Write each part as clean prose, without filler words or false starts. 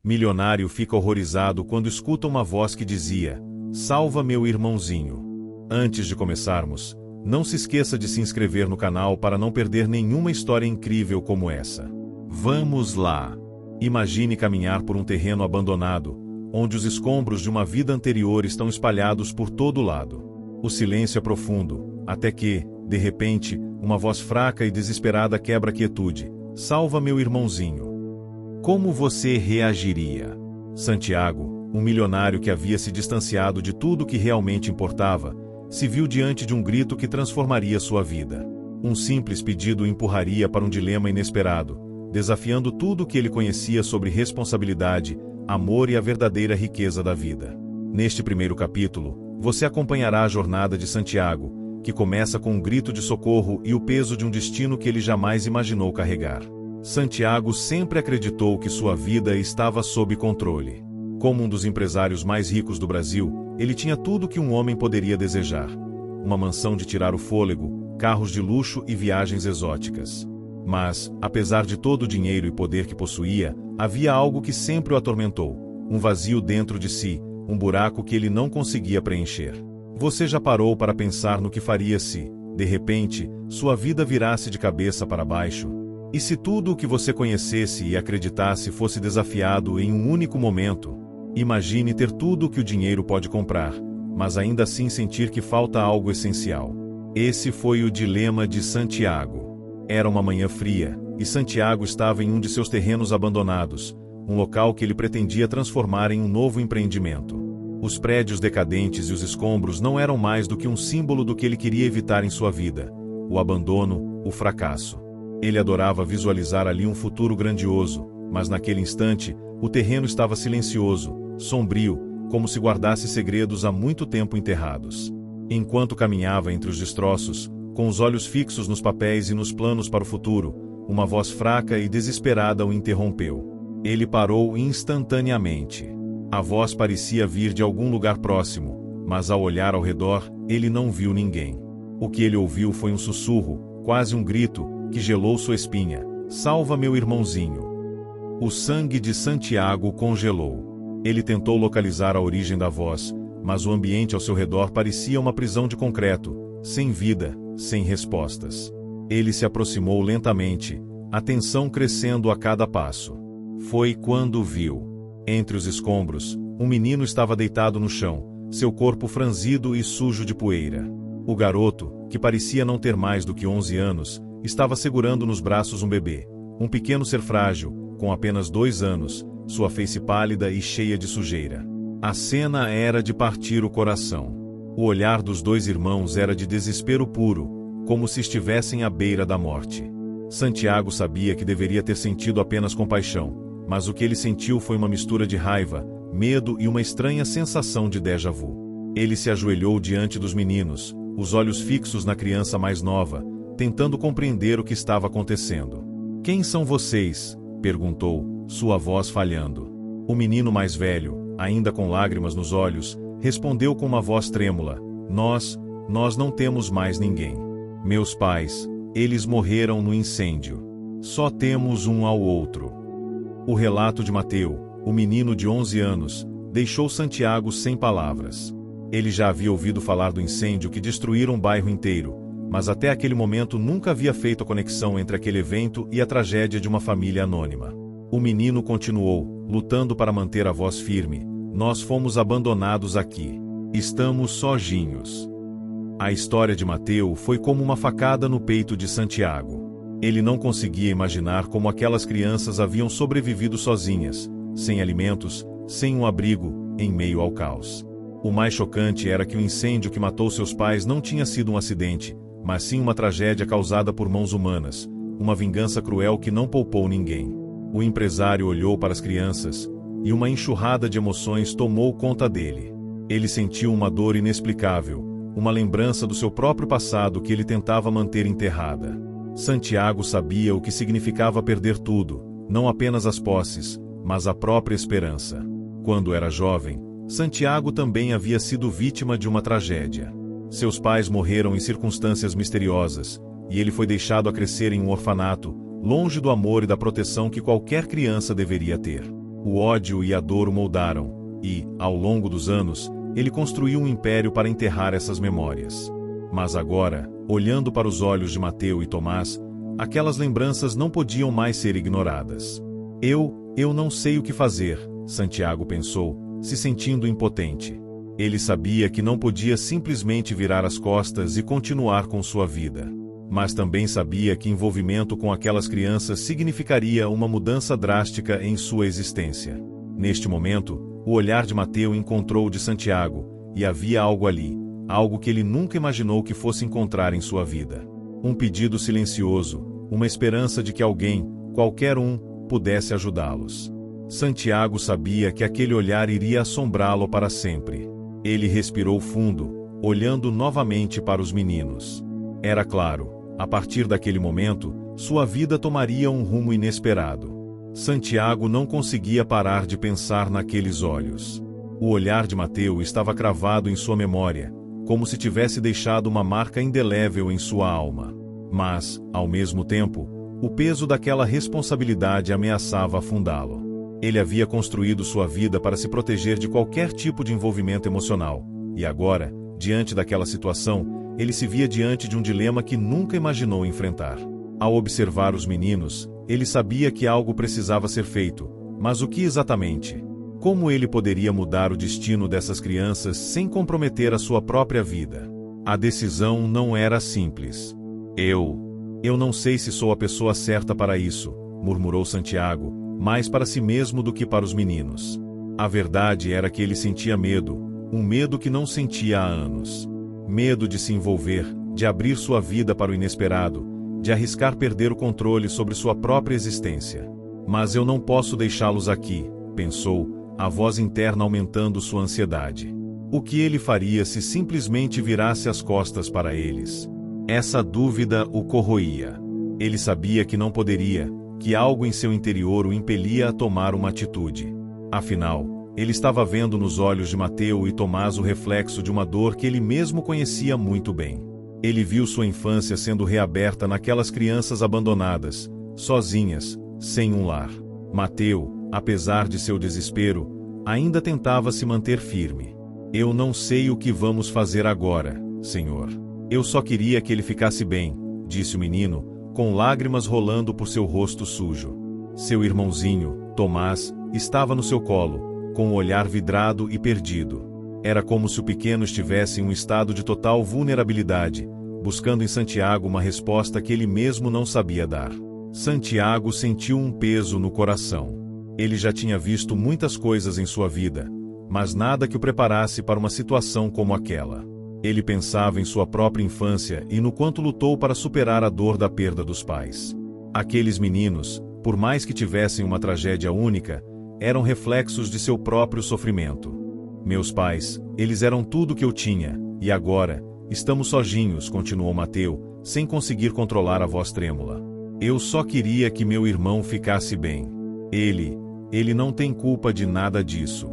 Milionário fica horrorizado quando escuta uma voz que dizia: "Salva meu irmãozinho." Antes de começarmos, não se esqueça de se inscrever no canal para não perder nenhuma história incrível como essa. Vamos lá! Imagine caminhar por um terreno abandonado, onde os escombros de uma vida anterior estão espalhados por todo lado. O silêncio é profundo, até que, de repente, uma voz fraca e desesperada quebra a quietude: "Salva meu irmãozinho." Como você reagiria? Santiago, um milionário que havia se distanciado de tudo que realmente importava, se viu diante de um grito que transformaria sua vida. Um simples pedido o empurraria para um dilema inesperado, desafiando tudo o que ele conhecia sobre responsabilidade, amor e a verdadeira riqueza da vida. Neste primeiro capítulo, você acompanhará a jornada de Santiago, que começa com um grito de socorro e o peso de um destino que ele jamais imaginou carregar. Santiago sempre acreditou que sua vida estava sob controle. Como um dos empresários mais ricos do Brasil, ele tinha tudo que um homem poderia desejar: uma mansão de tirar o fôlego, carros de luxo e viagens exóticas. Mas, apesar de todo o dinheiro e poder que possuía, havia algo que sempre o atormentou: um vazio dentro de si, um buraco que ele não conseguia preencher. Você já parou para pensar no que faria se, de repente, sua vida virasse de cabeça para baixo? E se tudo o que você conhecesse e acreditasse fosse desafiado em um único momento? Imagine ter tudo o que o dinheiro pode comprar, mas ainda assim sentir que falta algo essencial. Esse foi o dilema de Santiago. Era uma manhã fria, e Santiago estava em um de seus terrenos abandonados, um local que ele pretendia transformar em um novo empreendimento. Os prédios decadentes e os escombros não eram mais do que um símbolo do que ele queria evitar em sua vida: o abandono, o fracasso. Ele adorava visualizar ali um futuro grandioso, mas naquele instante, o terreno estava silencioso, sombrio, como se guardasse segredos há muito tempo enterrados. Enquanto caminhava entre os destroços, com os olhos fixos nos papéis e nos planos para o futuro, uma voz fraca e desesperada o interrompeu. Ele parou instantaneamente. A voz parecia vir de algum lugar próximo, mas ao olhar ao redor, ele não viu ninguém. O que ele ouviu foi um sussurro, quase um grito, que gelou sua espinha: "Salva meu irmãozinho." O sangue de Santiago congelou. Ele tentou localizar a origem da voz, mas o ambiente ao seu redor parecia uma prisão de concreto, sem vida, sem respostas. Ele se aproximou lentamente, a tensão crescendo a cada passo. Foi quando viu. Entre os escombros, um menino estava deitado no chão, seu corpo franzido e sujo de poeira. O garoto, que parecia não ter mais do que 11 anos, estava segurando nos braços um bebê, um pequeno ser frágil, com apenas 2 anos, sua face pálida e cheia de sujeira. A cena era de partir o coração. O olhar dos 2 irmãos era de desespero puro, como se estivessem à beira da morte. Santiago sabia que deveria ter sentido apenas compaixão, mas o que ele sentiu foi uma mistura de raiva, medo e uma estranha sensação de déjà vu. Ele se ajoelhou diante dos meninos, os olhos fixos na criança mais nova, tentando compreender o que estava acontecendo. "Quem são vocês?" perguntou, sua voz falhando. O menino mais velho, ainda com lágrimas nos olhos, respondeu com uma voz trêmula: Nós não temos mais ninguém. Meus pais, eles morreram no incêndio. Só temos um ao outro." O relato de Mateu, o menino de 11 anos, deixou Santiago sem palavras. Ele já havia ouvido falar do incêndio que destruíra um bairro inteiro, mas até aquele momento nunca havia feito a conexão entre aquele evento e a tragédia de uma família anônima. O menino continuou, lutando para manter a voz firme: "Nós fomos abandonados aqui. Estamos sozinhos." A história de Mateu foi como uma facada no peito de Santiago. Ele não conseguia imaginar como aquelas crianças haviam sobrevivido sozinhas, sem alimentos, sem um abrigo, em meio ao caos. O mais chocante era que o incêndio que matou seus pais não tinha sido um acidente, mas sim uma tragédia causada por mãos humanas, uma vingança cruel que não poupou ninguém. O empresário olhou para as crianças, e uma enxurrada de emoções tomou conta dele. Ele sentiu uma dor inexplicável, uma lembrança do seu próprio passado que ele tentava manter enterrada. Santiago sabia o que significava perder tudo, não apenas as posses, mas a própria esperança. Quando era jovem, Santiago também havia sido vítima de uma tragédia. Seus pais morreram em circunstâncias misteriosas, e ele foi deixado a crescer em um orfanato, longe do amor e da proteção que qualquer criança deveria ter. O ódio e a dor o moldaram, e, ao longo dos anos, ele construiu um império para enterrar essas memórias. Mas agora, olhando para os olhos de Mateu e Tomás, aquelas lembranças não podiam mais ser ignoradas. Eu não sei o que fazer, Santiago pensou, se sentindo impotente. Ele sabia que não podia simplesmente virar as costas e continuar com sua vida. Mas também sabia que envolvimento com aquelas crianças significaria uma mudança drástica em sua existência. Neste momento, o olhar de Mateu encontrou o de Santiago, e havia algo ali, algo que ele nunca imaginou que fosse encontrar em sua vida. Um pedido silencioso, uma esperança de que alguém, qualquer um, pudesse ajudá-los. Santiago sabia que aquele olhar iria assombrá-lo para sempre. Ele respirou fundo, olhando novamente para os meninos. Era claro, a partir daquele momento, sua vida tomaria um rumo inesperado. Santiago não conseguia parar de pensar naqueles olhos. O olhar de Mateu estava cravado em sua memória, como se tivesse deixado uma marca indelével em sua alma. Mas, ao mesmo tempo, o peso daquela responsabilidade ameaçava afundá-lo. Ele havia construído sua vida para se proteger de qualquer tipo de envolvimento emocional, e agora, diante daquela situação, ele se via diante de um dilema que nunca imaginou enfrentar. Ao observar os meninos, ele sabia que algo precisava ser feito, mas o que exatamente? Como ele poderia mudar o destino dessas crianças sem comprometer a sua própria vida? A decisão não era simples. Eu não sei se sou a pessoa certa para isso, murmurou Santiago, mais para si mesmo do que para os meninos. A verdade era que ele sentia medo, um medo que não sentia há anos. Medo de se envolver, de abrir sua vida para o inesperado, de arriscar perder o controle sobre sua própria existência. Mas eu não posso deixá-los aqui, pensou, a voz interna aumentando sua ansiedade. O que ele faria se simplesmente virasse as costas para eles? Essa dúvida o corroía. Ele sabia que não poderia, que algo em seu interior o impelia a tomar uma atitude. Afinal, ele estava vendo nos olhos de Mateu e Tomás o reflexo de uma dor que ele mesmo conhecia muito bem. Ele viu sua infância sendo reaberta naquelas crianças abandonadas, sozinhas, sem um lar. Mateu, apesar de seu desespero, ainda tentava se manter firme. Eu não sei o que vamos fazer agora, Senhor. Eu só queria que ele ficasse bem, disse o menino, com lágrimas rolando por seu rosto sujo. Seu irmãozinho, Tomás, estava no seu colo, com o olhar vidrado e perdido. Era como se o pequeno estivesse em um estado de total vulnerabilidade, buscando em Santiago uma resposta que ele mesmo não sabia dar. Santiago sentiu um peso no coração. Ele já tinha visto muitas coisas em sua vida, mas nada que o preparasse para uma situação como aquela. Ele pensava em sua própria infância e no quanto lutou para superar a dor da perda dos pais. Aqueles meninos, por mais que tivessem uma tragédia única, eram reflexos de seu próprio sofrimento. Meus pais, eles eram tudo que eu tinha, e agora, estamos sozinhos, continuou Mateu, sem conseguir controlar a voz trêmula. Eu só queria que meu irmão ficasse bem. Ele não tem culpa de nada disso.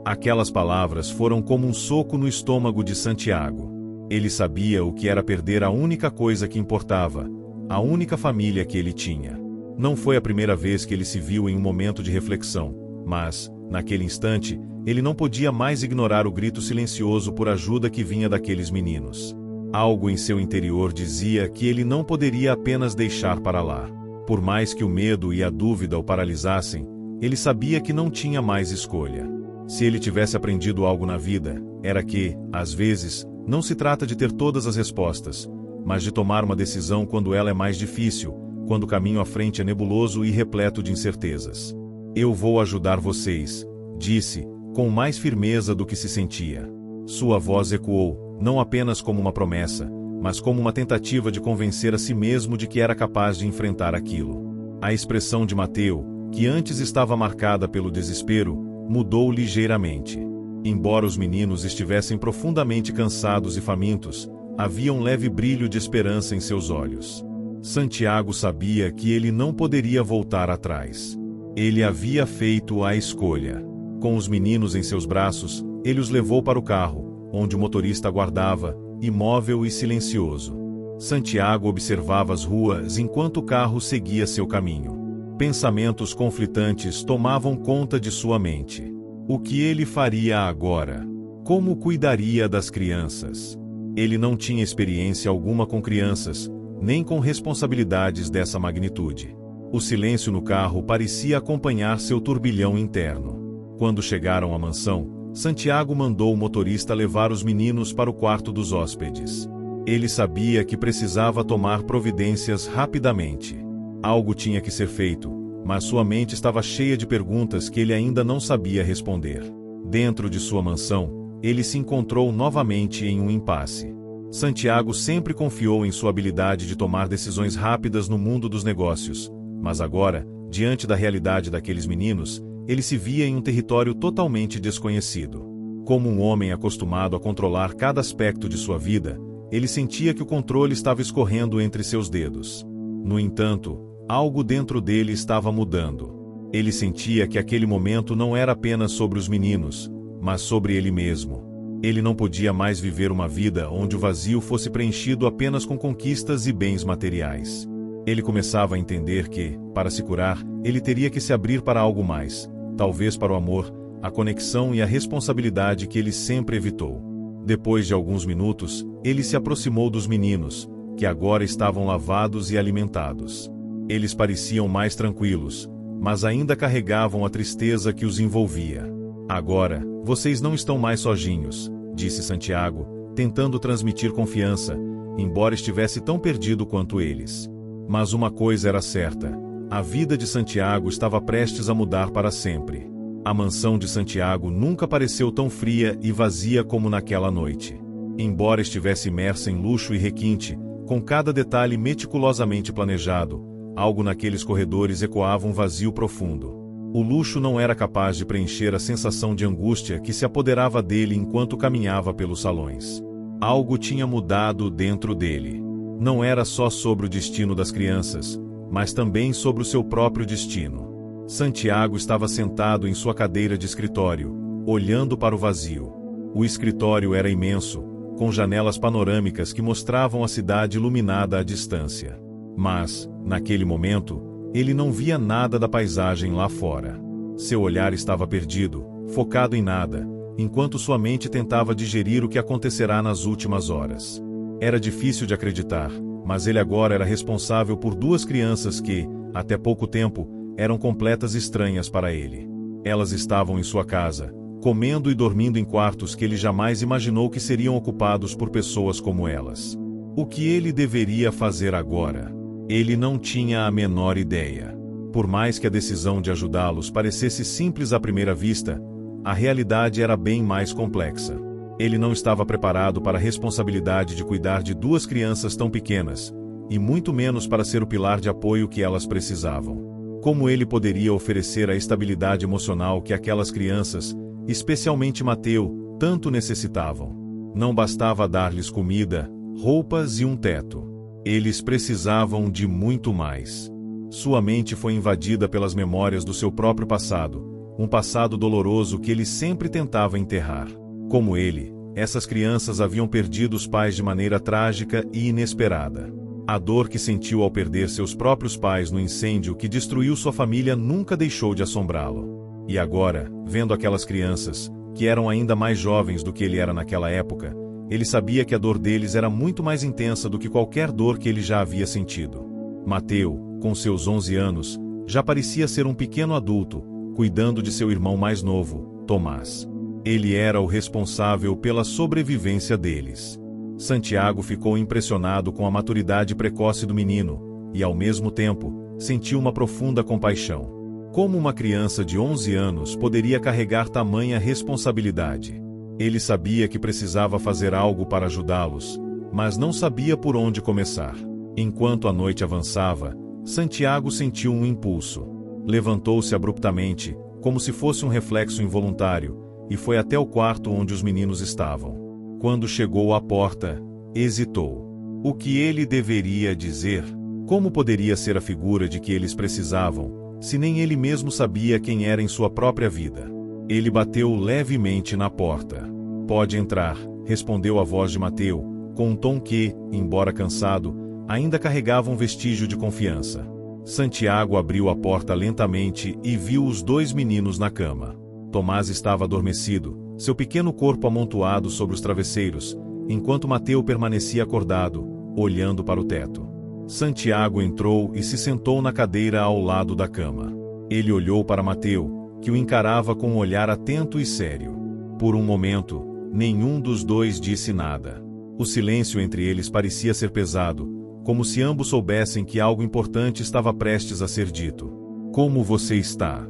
Aquelas palavras foram como um soco no estômago de Santiago. Ele sabia o que era perder a única coisa que importava, a única família que ele tinha. Não foi a primeira vez que ele se viu em um momento de reflexão, mas, naquele instante, ele não podia mais ignorar o grito silencioso por ajuda que vinha daqueles meninos. Algo em seu interior dizia que ele não poderia apenas deixar para lá. Por mais que o medo e a dúvida o paralisassem, ele sabia que não tinha mais escolha. Se ele tivesse aprendido algo na vida, era que, às vezes, não se trata de ter todas as respostas, mas de tomar uma decisão quando ela é mais difícil, quando o caminho à frente é nebuloso e repleto de incertezas. Eu vou ajudar vocês, disse, com mais firmeza do que se sentia. Sua voz ecoou, não apenas como uma promessa, mas como uma tentativa de convencer a si mesmo de que era capaz de enfrentar aquilo. A expressão de Mateu, que antes estava marcada pelo desespero, mudou ligeiramente. Embora os meninos estivessem profundamente cansados e famintos, havia um leve brilho de esperança em seus olhos. Santiago sabia que ele não poderia voltar atrás. Ele havia feito a escolha. Com os meninos em seus braços, ele os levou para o carro, onde o motorista aguardava, imóvel e silencioso. Santiago observava as ruas enquanto o carro seguia seu caminho. Pensamentos conflitantes tomavam conta de sua mente. O que ele faria agora? Como cuidaria das crianças? Ele não tinha experiência alguma com crianças, nem com responsabilidades dessa magnitude. O silêncio no carro parecia acompanhar seu turbilhão interno. Quando chegaram à mansão, Santiago mandou o motorista levar os meninos para o quarto dos hóspedes. Ele sabia que precisava tomar providências rapidamente. Algo tinha que ser feito, mas sua mente estava cheia de perguntas que ele ainda não sabia responder. Dentro de sua mansão, ele se encontrou novamente em um impasse. Santiago sempre confiou em sua habilidade de tomar decisões rápidas no mundo dos negócios, mas agora, diante da realidade daqueles meninos, ele se via em um território totalmente desconhecido. Como um homem acostumado a controlar cada aspecto de sua vida, ele sentia que o controle estava escorrendo entre seus dedos. No entanto, algo dentro dele estava mudando. Ele sentia que aquele momento não era apenas sobre os meninos, mas sobre ele mesmo. Ele não podia mais viver uma vida onde o vazio fosse preenchido apenas com conquistas e bens materiais. Ele começava a entender que, para se curar, ele teria que se abrir para algo mais, talvez para o amor, a conexão e a responsabilidade que ele sempre evitou. Depois de alguns minutos, ele se aproximou dos meninos, que agora estavam lavados e alimentados. Eles pareciam mais tranquilos, mas ainda carregavam a tristeza que os envolvia. Agora, vocês não estão mais sozinhos, disse Santiago, tentando transmitir confiança, embora estivesse tão perdido quanto eles. Mas uma coisa era certa: a vida de Santiago estava prestes a mudar para sempre. A mansão de Santiago nunca pareceu tão fria e vazia como naquela noite. Embora estivesse imersa em luxo e requinte, com cada detalhe meticulosamente planejado, algo naqueles corredores ecoava um vazio profundo. O luxo não era capaz de preencher a sensação de angústia que se apoderava dele enquanto caminhava pelos salões. Algo tinha mudado dentro dele. Não era só sobre o destino das crianças, mas também sobre o seu próprio destino. Santiago estava sentado em sua cadeira de escritório, olhando para o vazio. O escritório era imenso, com janelas panorâmicas que mostravam a cidade iluminada à distância. Mas, naquele momento, ele não via nada da paisagem lá fora. Seu olhar estava perdido, focado em nada, enquanto sua mente tentava digerir o que acontecerá nas últimas horas. Era difícil de acreditar, mas ele agora era responsável por duas crianças que, até pouco tempo, eram completas estranhas para ele. Elas estavam em sua casa, comendo e dormindo em quartos que ele jamais imaginou que seriam ocupados por pessoas como elas. O que ele deveria fazer agora? Ele não tinha a menor ideia. Por mais que a decisão de ajudá-los parecesse simples à primeira vista, a realidade era bem mais complexa. Ele não estava preparado para a responsabilidade de cuidar de duas crianças tão pequenas, e muito menos para ser o pilar de apoio que elas precisavam. Como ele poderia oferecer a estabilidade emocional que aquelas crianças, especialmente Mateu, tanto necessitavam? Não bastava dar-lhes comida, roupas e um teto. Eles precisavam de muito mais. Sua mente foi invadida pelas memórias do seu próprio passado, um passado doloroso que ele sempre tentava enterrar. Como ele, essas crianças haviam perdido os pais de maneira trágica e inesperada. A dor que sentiu ao perder seus próprios pais no incêndio que destruiu sua família nunca deixou de assombrá-lo. E agora, vendo aquelas crianças, que eram ainda mais jovens do que ele era naquela época, ele sabia que a dor deles era muito mais intensa do que qualquer dor que ele já havia sentido. Mateu, com seus 11 anos, já parecia ser um pequeno adulto, cuidando de seu irmão mais novo, Tomás. Ele era o responsável pela sobrevivência deles. Santiago ficou impressionado com a maturidade precoce do menino, e ao mesmo tempo, sentiu uma profunda compaixão. Como uma criança de 11 anos poderia carregar tamanha responsabilidade? Ele sabia que precisava fazer algo para ajudá-los, mas não sabia por onde começar. Enquanto a noite avançava, Santiago sentiu um impulso. Levantou-se abruptamente, como se fosse um reflexo involuntário, e foi até o quarto onde os meninos estavam. Quando chegou à porta, hesitou. O que ele deveria dizer? Como poderia ser a figura de que eles precisavam, se nem ele mesmo sabia quem era em sua própria vida? Ele bateu levemente na porta. "Pode entrar", respondeu a voz de Mateu, com um tom que, embora cansado, ainda carregava um vestígio de confiança. Santiago abriu a porta lentamente e viu os dois meninos na cama. Tomás estava adormecido, seu pequeno corpo amontoado sobre os travesseiros, enquanto Mateu permanecia acordado, olhando para o teto. Santiago entrou e se sentou na cadeira ao lado da cama. Ele olhou para Mateu, que o encarava com um olhar atento e sério. Por um momento, nenhum dos dois disse nada. O silêncio entre eles parecia ser pesado, como se ambos soubessem que algo importante estava prestes a ser dito. "Como você está?"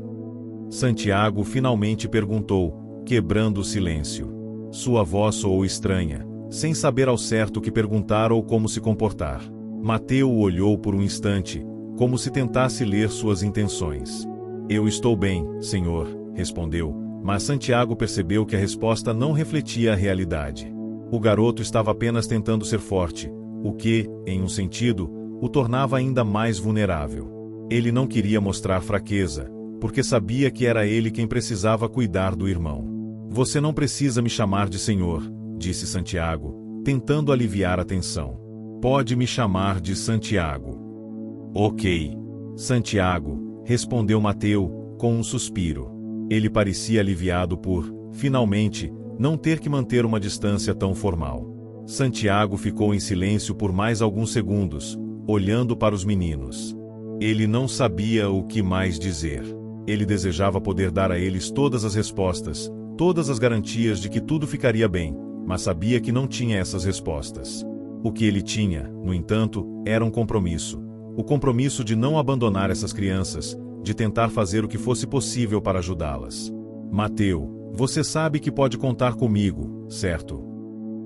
Santiago finalmente perguntou, quebrando o silêncio. Sua voz soou estranha, sem saber ao certo o que perguntar ou como se comportar. Mateu o olhou por um instante, como se tentasse ler suas intenções. "Eu estou bem, senhor", respondeu, mas Santiago percebeu que a resposta não refletia a realidade. O garoto estava apenas tentando ser forte, o que, em um sentido, o tornava ainda mais vulnerável. Ele não queria mostrar fraqueza, porque sabia que era ele quem precisava cuidar do irmão. "Você não precisa me chamar de senhor", disse Santiago, tentando aliviar a tensão. "Pode me chamar de Santiago." "Ok, Santiago", respondeu Mateu, com um suspiro. Ele parecia aliviado por, finalmente, não ter que manter uma distância tão formal. Santiago ficou em silêncio por mais alguns segundos, olhando para os meninos. Ele não sabia o que mais dizer. Ele desejava poder dar a eles todas as respostas, todas as garantias de que tudo ficaria bem, mas sabia que não tinha essas respostas. O que ele tinha, no entanto, era um compromisso. O compromisso de não abandonar essas crianças, de tentar fazer o que fosse possível para ajudá-las. "Mateu, você sabe que pode contar comigo, certo?"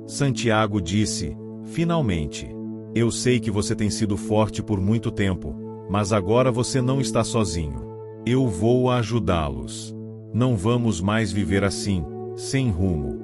Santiago disse, finalmente. "Eu sei que você tem sido forte por muito tempo, mas agora você não está sozinho. Eu vou ajudá-los. Não vamos mais viver assim, sem rumo."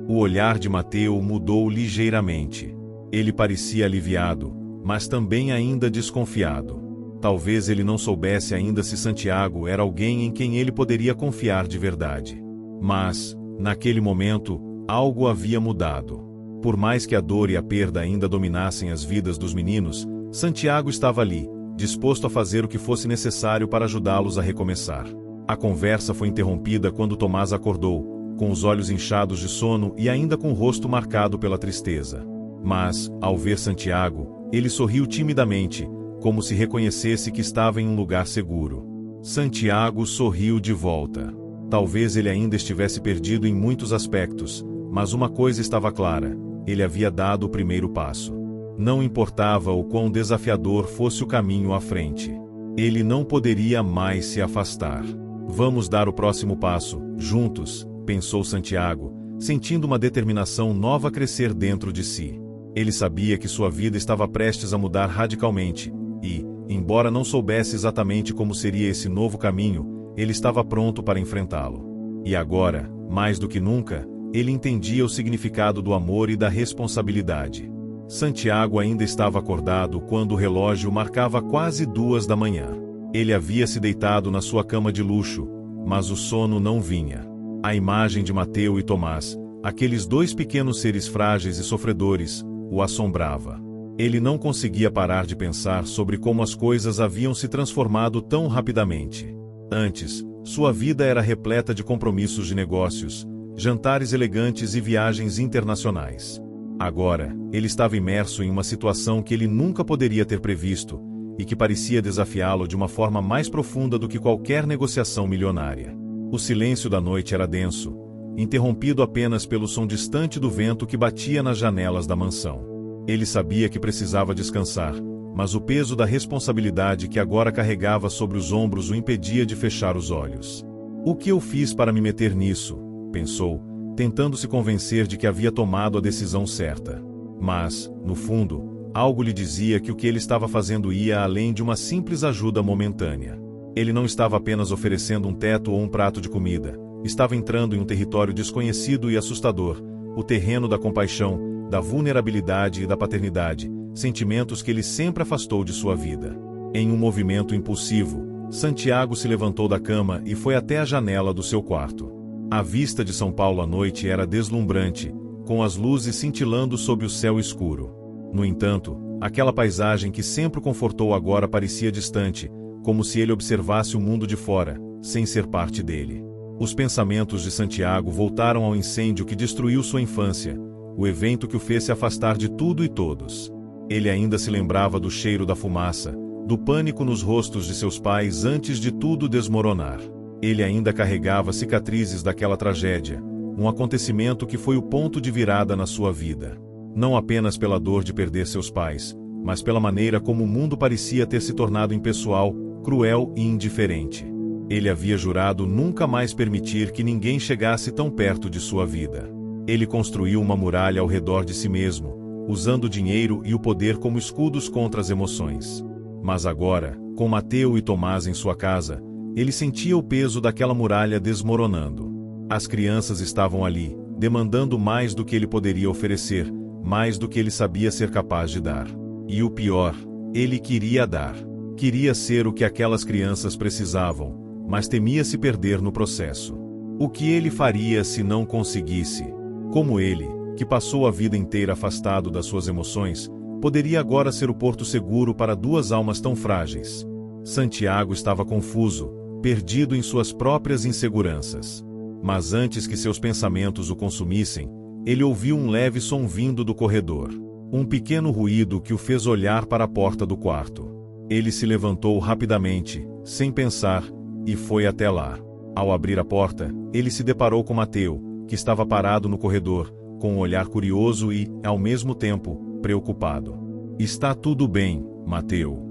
O olhar de Mateu mudou ligeiramente. Ele parecia aliviado, mas também ainda desconfiado. Talvez ele não soubesse ainda se Santiago era alguém em quem ele poderia confiar de verdade. Mas, naquele momento, algo havia mudado. Por mais que a dor e a perda ainda dominassem as vidas dos meninos, Santiago estava ali, disposto a fazer o que fosse necessário para ajudá-los a recomeçar. A conversa foi interrompida quando Tomás acordou, com os olhos inchados de sono e ainda com o rosto marcado pela tristeza. Mas, ao ver Santiago, ele sorriu timidamente, como se reconhecesse que estava em um lugar seguro. Santiago sorriu de volta. Talvez ele ainda estivesse perdido em muitos aspectos, mas uma coisa estava clara: ele havia dado o primeiro passo. Não importava o quão desafiador fosse o caminho à frente. Ele não poderia mais se afastar. "Vamos dar o próximo passo, juntos", pensou Santiago, sentindo uma determinação nova crescer dentro de si. Ele sabia que sua vida estava prestes a mudar radicalmente, e, embora não soubesse exatamente como seria esse novo caminho, ele estava pronto para enfrentá-lo. E agora, mais do que nunca, ele entendia o significado do amor e da responsabilidade. Santiago ainda estava acordado quando o relógio marcava quase 2 da manhã. Ele havia se deitado na sua cama de luxo, mas o sono não vinha. A imagem de Mateu e Tomás, aqueles dois pequenos seres frágeis e sofredores, o assombrava. Ele não conseguia parar de pensar sobre como as coisas haviam se transformado tão rapidamente. Antes, sua vida era repleta de compromissos de negócios, jantares elegantes e viagens internacionais. Agora, ele estava imerso em uma situação que ele nunca poderia ter previsto, e que parecia desafiá-lo de uma forma mais profunda do que qualquer negociação milionária. O silêncio da noite era denso, interrompido apenas pelo som distante do vento que batia nas janelas da mansão. Ele sabia que precisava descansar, mas o peso da responsabilidade que agora carregava sobre os ombros o impedia de fechar os olhos. "O que eu fiz para me meter nisso?", pensou, tentando se convencer de que havia tomado a decisão certa. Mas, no fundo, algo lhe dizia que o que ele estava fazendo ia além de uma simples ajuda momentânea. Ele não estava apenas oferecendo um teto ou um prato de comida, estava entrando em um território desconhecido e assustador, o terreno da compaixão, da vulnerabilidade e da paternidade, sentimentos que ele sempre afastou de sua vida. Em um movimento impulsivo, Santiago se levantou da cama e foi até a janela do seu quarto. A vista de São Paulo à noite era deslumbrante, com as luzes cintilando sob o céu escuro. No entanto, Aquela paisagem que sempre o confortou agora parecia distante, como se ele observasse o mundo de fora, sem ser parte dele. Os pensamentos de Santiago voltaram ao incêndio que destruiu sua infância, o evento que o fez se afastar de tudo e todos. Ele ainda se lembrava do cheiro da fumaça, do pânico nos rostos de seus pais antes de tudo desmoronar. Ele ainda carregava cicatrizes daquela tragédia, um acontecimento que foi o ponto de virada na sua vida. Não apenas pela dor de perder seus pais, mas pela maneira como o mundo parecia ter se tornado impessoal, cruel e indiferente. Ele havia jurado nunca mais permitir que ninguém chegasse tão perto de sua vida. Ele construiu uma muralha ao redor de si mesmo, usando o dinheiro e o poder como escudos contra as emoções. Mas agora, com Mateu e Tomás em sua casa, ele sentia o peso daquela muralha desmoronando. As crianças estavam ali, demandando mais do que ele poderia oferecer, mais do que ele sabia ser capaz de dar. E o pior, ele queria dar. Queria ser o que aquelas crianças precisavam, mas temia se perder no processo. O que ele faria se não conseguisse? Como ele, que passou a vida inteira afastado das suas emoções, poderia agora ser o porto seguro para duas almas tão frágeis? Santiago estava confuso, perdido em suas próprias inseguranças. Mas antes que seus pensamentos o consumissem, ele ouviu um leve som vindo do corredor. Um pequeno ruído que o fez olhar para a porta do quarto. Ele se levantou rapidamente, sem pensar, e foi até lá. Ao abrir a porta, ele se deparou com Mateu, que estava parado no corredor, com um olhar curioso e, ao mesmo tempo, preocupado. "Está tudo bem, Mateu?"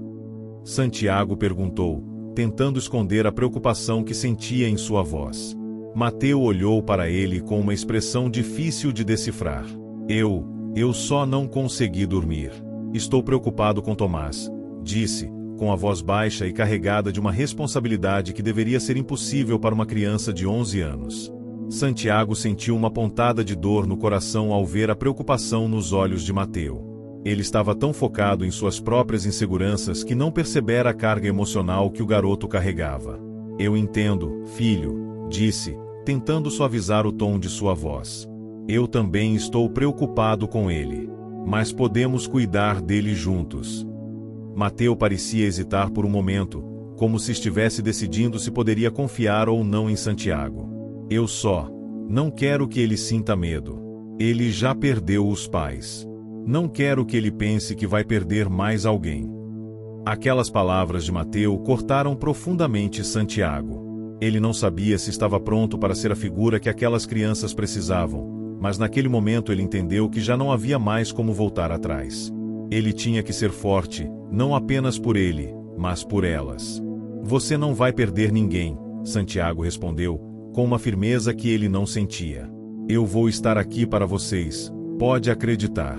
Santiago perguntou, tentando esconder a preocupação que sentia em sua voz. Mateu olhou para ele com uma expressão difícil de decifrar. Eu só não consegui dormir. Estou preocupado com Tomás", disse, com a voz baixa e carregada de uma responsabilidade que deveria ser impossível para uma criança de 11 anos. Santiago sentiu uma pontada de dor no coração ao ver a preocupação nos olhos de Mateu. Ele estava tão focado em suas próprias inseguranças que não percebera a carga emocional que o garoto carregava. "Eu entendo, filho", disse, tentando suavizar o tom de sua voz. "Eu também estou preocupado com ele. Mas podemos cuidar dele juntos." Mateu parecia hesitar por um momento, como se estivesse decidindo se poderia confiar ou não em Santiago. "Eu só não quero que ele sinta medo. Ele já perdeu os pais. Não quero que ele pense que vai perder mais alguém." Aquelas palavras de Mateu cortaram profundamente Santiago. Ele não sabia se estava pronto para ser a figura que aquelas crianças precisavam, mas naquele momento ele entendeu que já não havia mais como voltar atrás. Ele tinha que ser forte, não apenas por ele, mas por elas. "Você não vai perder ninguém", Santiago respondeu, com uma firmeza que ele não sentia. "Eu vou estar aqui para vocês, pode acreditar."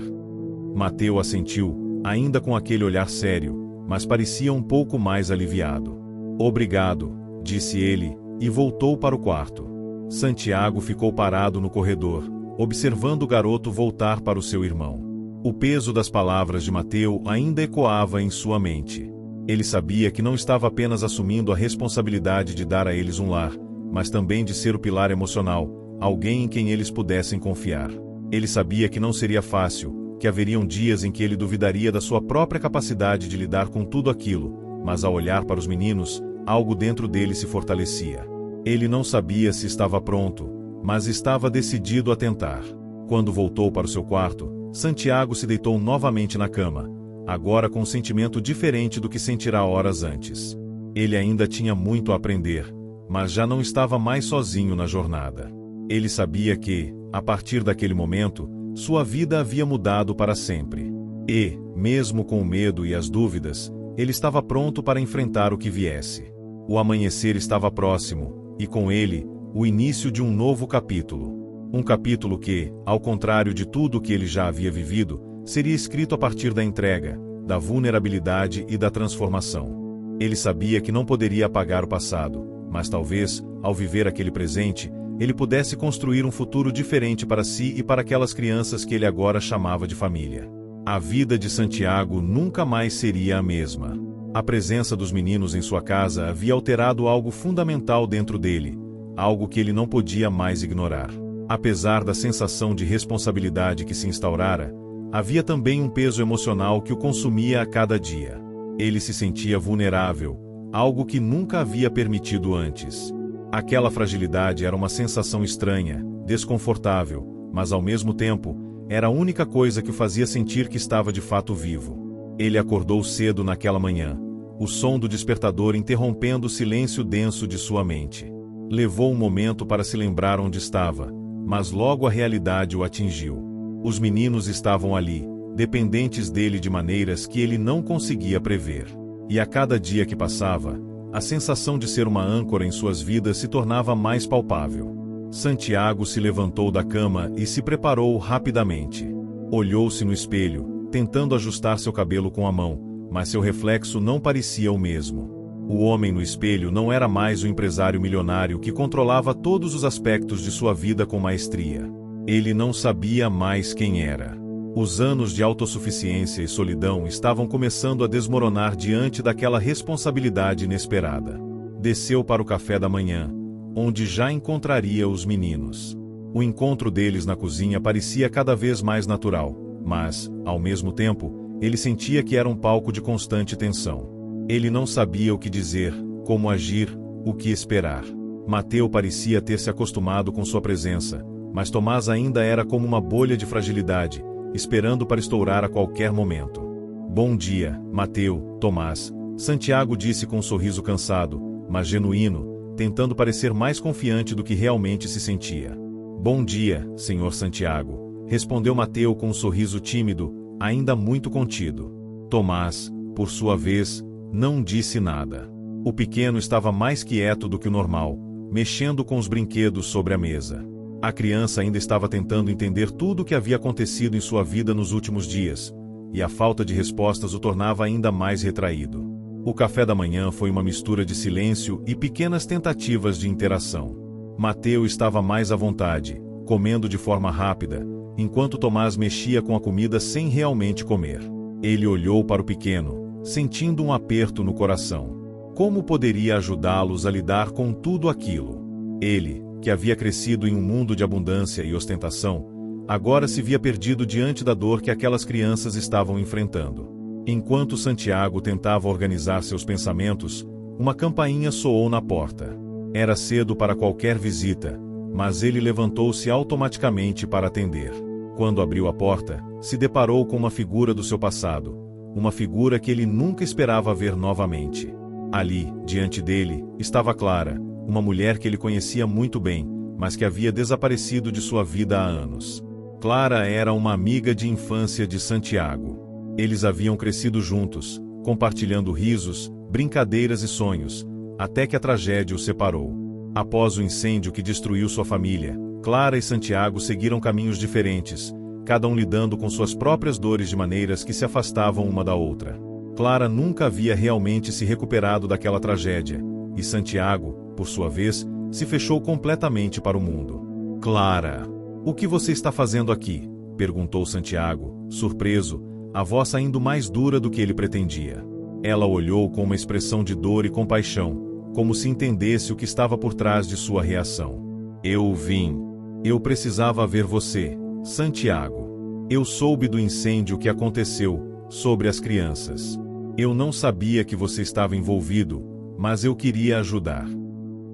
Mateu assentiu, ainda com aquele olhar sério, mas parecia um pouco mais aliviado. "Obrigado", disse ele, e voltou para o quarto. Santiago ficou parado no corredor, observando o garoto voltar para o seu irmão. O peso das palavras de Mateu ainda ecoava em sua mente. Ele sabia que não estava apenas assumindo a responsabilidade de dar a eles um lar, mas também de ser o pilar emocional, alguém em quem eles pudessem confiar. Ele sabia que não seria fácil, que haveriam dias em que ele duvidaria da sua própria capacidade de lidar com tudo aquilo, mas ao olhar para os meninos, algo dentro dele se fortalecia. Ele não sabia se estava pronto, mas estava decidido a tentar. Quando voltou para o seu quarto, Santiago se deitou novamente na cama, agora com um sentimento diferente do que sentira horas antes. Ele ainda tinha muito a aprender, mas já não estava mais sozinho na jornada. Ele sabia que, a partir daquele momento, sua vida havia mudado para sempre. E, mesmo com o medo e as dúvidas, ele estava pronto para enfrentar o que viesse. O amanhecer estava próximo, e com ele, o início de um novo capítulo. Um capítulo que, ao contrário de tudo o que ele já havia vivido, seria escrito a partir da entrega, da vulnerabilidade e da transformação. Ele sabia que não poderia apagar o passado, mas talvez, ao viver aquele presente, ele pudesse construir um futuro diferente para si e para aquelas crianças que ele agora chamava de família. A vida de Santiago nunca mais seria a mesma. A presença dos meninos em sua casa havia alterado algo fundamental dentro dele, algo que ele não podia mais ignorar. Apesar da sensação de responsabilidade que se instaurara, havia também um peso emocional que o consumia a cada dia. Ele se sentia vulnerável, algo que nunca havia permitido antes. Aquela fragilidade era uma sensação estranha, desconfortável, mas ao mesmo tempo, era a única coisa que o fazia sentir que estava de fato vivo. Ele acordou cedo naquela manhã, o som do despertador interrompendo o silêncio denso de sua mente. Levou um momento para se lembrar onde estava, mas logo a realidade o atingiu. Os meninos estavam ali, dependentes dele de maneiras que ele não conseguia prever. E a cada dia que passava, a sensação de ser uma âncora em suas vidas se tornava mais palpável. Santiago se levantou da cama e se preparou rapidamente. Olhou-se no espelho, tentando ajustar seu cabelo com a mão, mas seu reflexo não parecia o mesmo. O homem no espelho não era mais o empresário milionário que controlava todos os aspectos de sua vida com maestria. Ele não sabia mais quem era. Os anos de autossuficiência e solidão estavam começando a desmoronar diante daquela responsabilidade inesperada. Desceu para o café da manhã, onde já encontraria os meninos. O encontro deles na cozinha parecia cada vez mais natural, mas, ao mesmo tempo, ele sentia que era um palco de constante tensão. Ele não sabia o que dizer, como agir, o que esperar. Mateu parecia ter se acostumado com sua presença, mas Tomás ainda era como uma bolha de fragilidade, esperando para estourar a qualquer momento. Bom dia, Mateu, Tomás, Santiago disse com um sorriso cansado, mas genuíno, tentando parecer mais confiante do que realmente se sentia. Bom dia, senhor Santiago, respondeu Mateu com um sorriso tímido, ainda muito contido. Tomás, por sua vez, não disse nada. O pequeno estava mais quieto do que o normal, mexendo com os brinquedos sobre a mesa. A criança ainda estava tentando entender tudo o que havia acontecido em sua vida nos últimos dias, e a falta de respostas o tornava ainda mais retraído. O café da manhã foi uma mistura de silêncio e pequenas tentativas de interação. Mateu estava mais à vontade, comendo de forma rápida, enquanto Tomás mexia com a comida sem realmente comer. Ele olhou para o pequeno, sentindo um aperto no coração. Como poderia ajudá-los a lidar com tudo aquilo? Ele, que havia crescido em um mundo de abundância e ostentação, agora se via perdido diante da dor que aquelas crianças estavam enfrentando. Enquanto Santiago tentava organizar seus pensamentos, uma campainha soou na porta. Era cedo para qualquer visita, mas ele levantou-se automaticamente para atender. Quando abriu a porta, se deparou com uma figura do seu passado, uma figura que ele nunca esperava ver novamente. Ali, diante dele, estava Clara, uma mulher que ele conhecia muito bem, mas que havia desaparecido de sua vida há anos. Clara era uma amiga de infância de Santiago. Eles haviam crescido juntos, compartilhando risos, brincadeiras e sonhos, até que a tragédia os separou. Após o incêndio que destruiu sua família, Clara e Santiago seguiram caminhos diferentes, cada um lidando com suas próprias dores de maneiras que se afastavam uma da outra. Clara nunca havia realmente se recuperado daquela tragédia, e Santiago, por sua vez, se fechou completamente para o mundo. Clara, o que você está fazendo aqui? Perguntou Santiago, surpreso, a voz saindo mais dura do que ele pretendia. Ela olhou com uma expressão de dor e compaixão, como se entendesse o que estava por trás de sua reação. Eu vim. Eu precisava ver você, Santiago. Eu soube do incêndio que aconteceu, sobre as crianças. Eu não sabia que você estava envolvido, mas eu queria ajudar.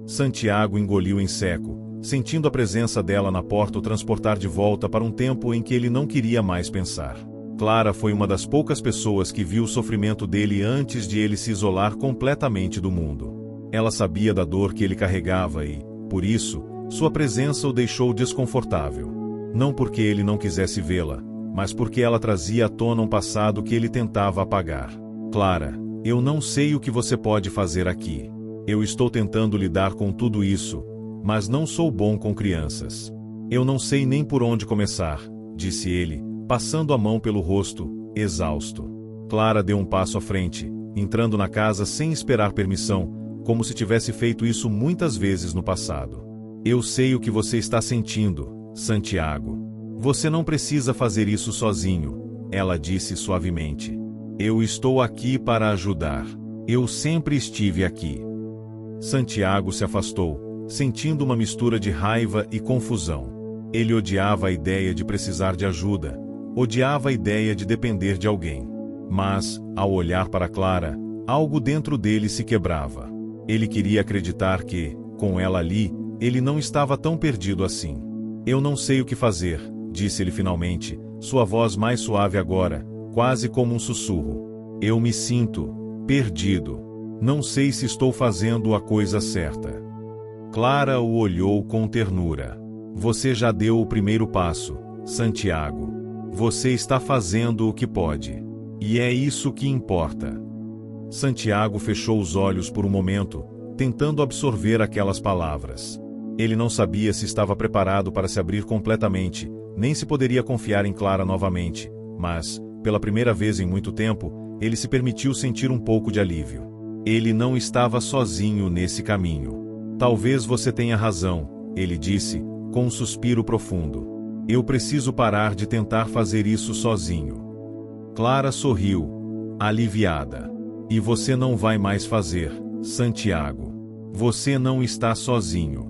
Santiago engoliu em seco, sentindo a presença dela na porta o transportar de volta para um tempo em que ele não queria mais pensar. Clara foi uma das poucas pessoas que viu o sofrimento dele antes de ele se isolar completamente do mundo. Ela sabia da dor que ele carregava e, por isso, sua presença o deixou desconfortável. Não porque ele não quisesse vê-la, mas porque ela trazia à tona um passado que ele tentava apagar. Clara, eu não sei o que você pode fazer aqui. Eu estou tentando lidar com tudo isso, mas não sou bom com crianças. Eu não sei nem por onde começar, disse ele, passando a mão pelo rosto, exausto. Clara deu um passo à frente, entrando na casa sem esperar permissão, como se tivesse feito isso muitas vezes no passado. Eu sei o que você está sentindo, Santiago. Você não precisa fazer isso sozinho, ela disse suavemente. Eu estou aqui para ajudar. Eu sempre estive aqui. Santiago se afastou, sentindo uma mistura de raiva e confusão. Ele odiava a ideia de precisar de ajuda, odiava a ideia de depender de alguém. Mas, ao olhar para Clara, algo dentro dele se quebrava. Ele queria acreditar que, com ela ali, ele não estava tão perdido assim. Eu não sei o que fazer, disse ele finalmente, sua voz mais suave agora, quase como um sussurro. Eu me sinto perdido. Não sei se estou fazendo a coisa certa. Clara o olhou com ternura. Você já deu o primeiro passo, Santiago. Você está fazendo o que pode. E é isso que importa. Santiago fechou os olhos por um momento, tentando absorver aquelas palavras. Ele não sabia se estava preparado para se abrir completamente, nem se poderia confiar em Clara novamente, mas, pela primeira vez em muito tempo, ele se permitiu sentir um pouco de alívio. Ele não estava sozinho nesse caminho. Talvez você tenha razão, ele disse, com um suspiro profundo. Eu preciso parar de tentar fazer isso sozinho. Clara sorriu, aliviada. E você não vai mais fazer, Santiago. Você não está sozinho.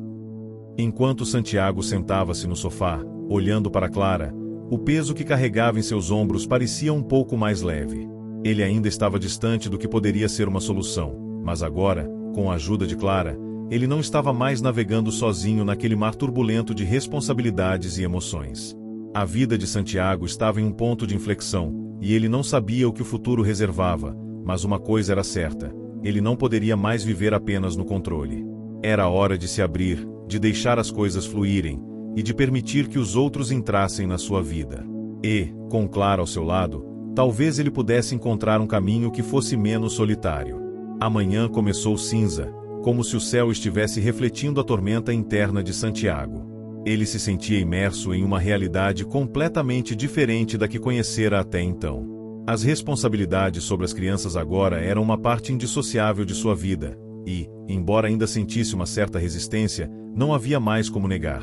Enquanto Santiago sentava-se no sofá, olhando para Clara, o peso que carregava em seus ombros parecia um pouco mais leve. Ele ainda estava distante do que poderia ser uma solução, mas agora, com a ajuda de Clara, ele não estava mais navegando sozinho naquele mar turbulento de responsabilidades e emoções. A vida de Santiago estava em um ponto de inflexão, e ele não sabia o que o futuro reservava, mas uma coisa era certa, ele não poderia mais viver apenas no controle. Era hora de se abrir, de deixar as coisas fluírem, e de permitir que os outros entrassem na sua vida. E, com Clara ao seu lado, talvez ele pudesse encontrar um caminho que fosse menos solitário. A manhã começou cinza, como se o céu estivesse refletindo a tormenta interna de Santiago. Ele se sentia imerso em uma realidade completamente diferente da que conhecera até então. As responsabilidades sobre as crianças agora eram uma parte indissociável de sua vida, e, embora ainda sentisse uma certa resistência, não havia mais como negar.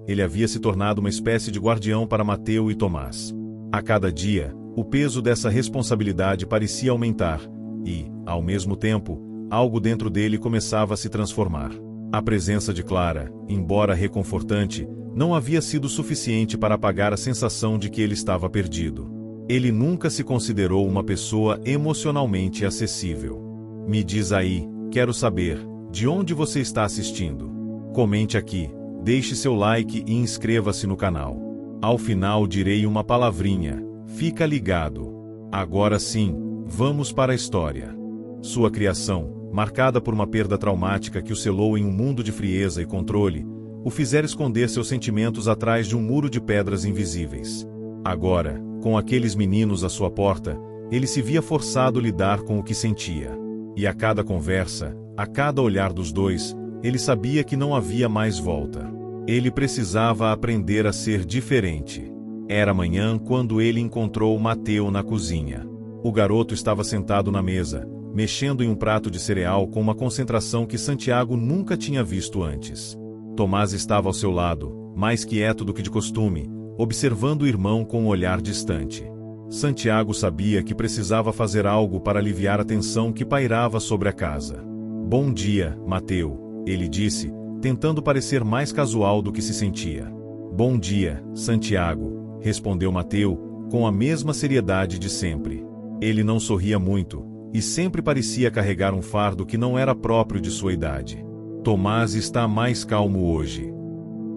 Ele havia se tornado uma espécie de guardião para Mateu e Tomás. A cada dia, o peso dessa responsabilidade parecia aumentar, e, ao mesmo tempo, algo dentro dele começava a se transformar. A presença de Clara, embora reconfortante, não havia sido suficiente para apagar a sensação de que ele estava perdido. Ele nunca se considerou uma pessoa emocionalmente acessível. Me diz aí, quero saber, de onde você está assistindo? Comente aqui, deixe seu like e inscreva-se no canal. Ao final direi uma palavrinha, fica ligado. Agora sim, vamos para a história. Sua criação, marcada por uma perda traumática que o selou em um mundo de frieza e controle, o fizera esconder seus sentimentos atrás de um muro de pedras invisíveis. Agora, com aqueles meninos à sua porta, ele se via forçado a lidar com o que sentia. E a cada conversa, a cada olhar dos dois, ele sabia que não havia mais volta. Ele precisava aprender a ser diferente. Era manhã quando ele encontrou Mateu na cozinha. O garoto estava sentado na mesa, mexendo em um prato de cereal com uma concentração que Santiago nunca tinha visto antes. Tomás estava ao seu lado, mais quieto do que de costume, observando o irmão com um olhar distante. Santiago sabia que precisava fazer algo para aliviar a tensão que pairava sobre a casa. Bom dia, Mateu, ele disse, tentando parecer mais casual do que se sentia. Bom dia, Santiago, respondeu Mateu, com a mesma seriedade de sempre. Ele não sorria muito, e sempre parecia carregar um fardo que não era próprio de sua idade. Tomás está mais calmo hoje.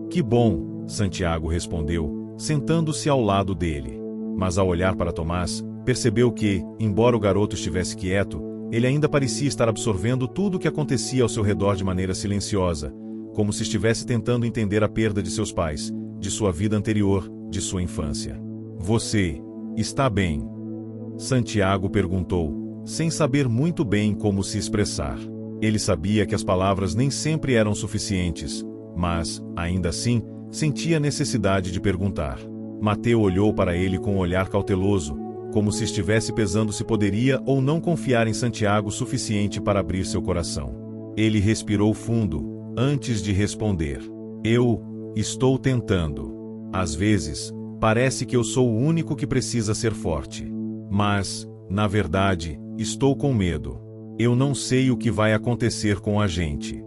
Que bom, Santiago respondeu, sentando-se ao lado dele. Mas ao olhar para Tomás, percebeu que, embora o garoto estivesse quieto, ele ainda parecia estar absorvendo tudo o que acontecia ao seu redor de maneira silenciosa, como se estivesse tentando entender a perda de seus pais, de sua vida anterior, de sua infância. Você está bem? Santiago perguntou, sem saber muito bem como se expressar. Ele sabia que as palavras nem sempre eram suficientes, mas, ainda assim, sentia a necessidade de perguntar. Mateu olhou para ele com um olhar cauteloso, como se estivesse pesando se poderia ou não confiar em Santiago o suficiente para abrir seu coração. Ele respirou fundo, antes de responder. Eu estou tentando. Às vezes, parece que eu sou o único que precisa ser forte. Mas, na verdade, estou com medo. Eu não sei o que vai acontecer com a gente.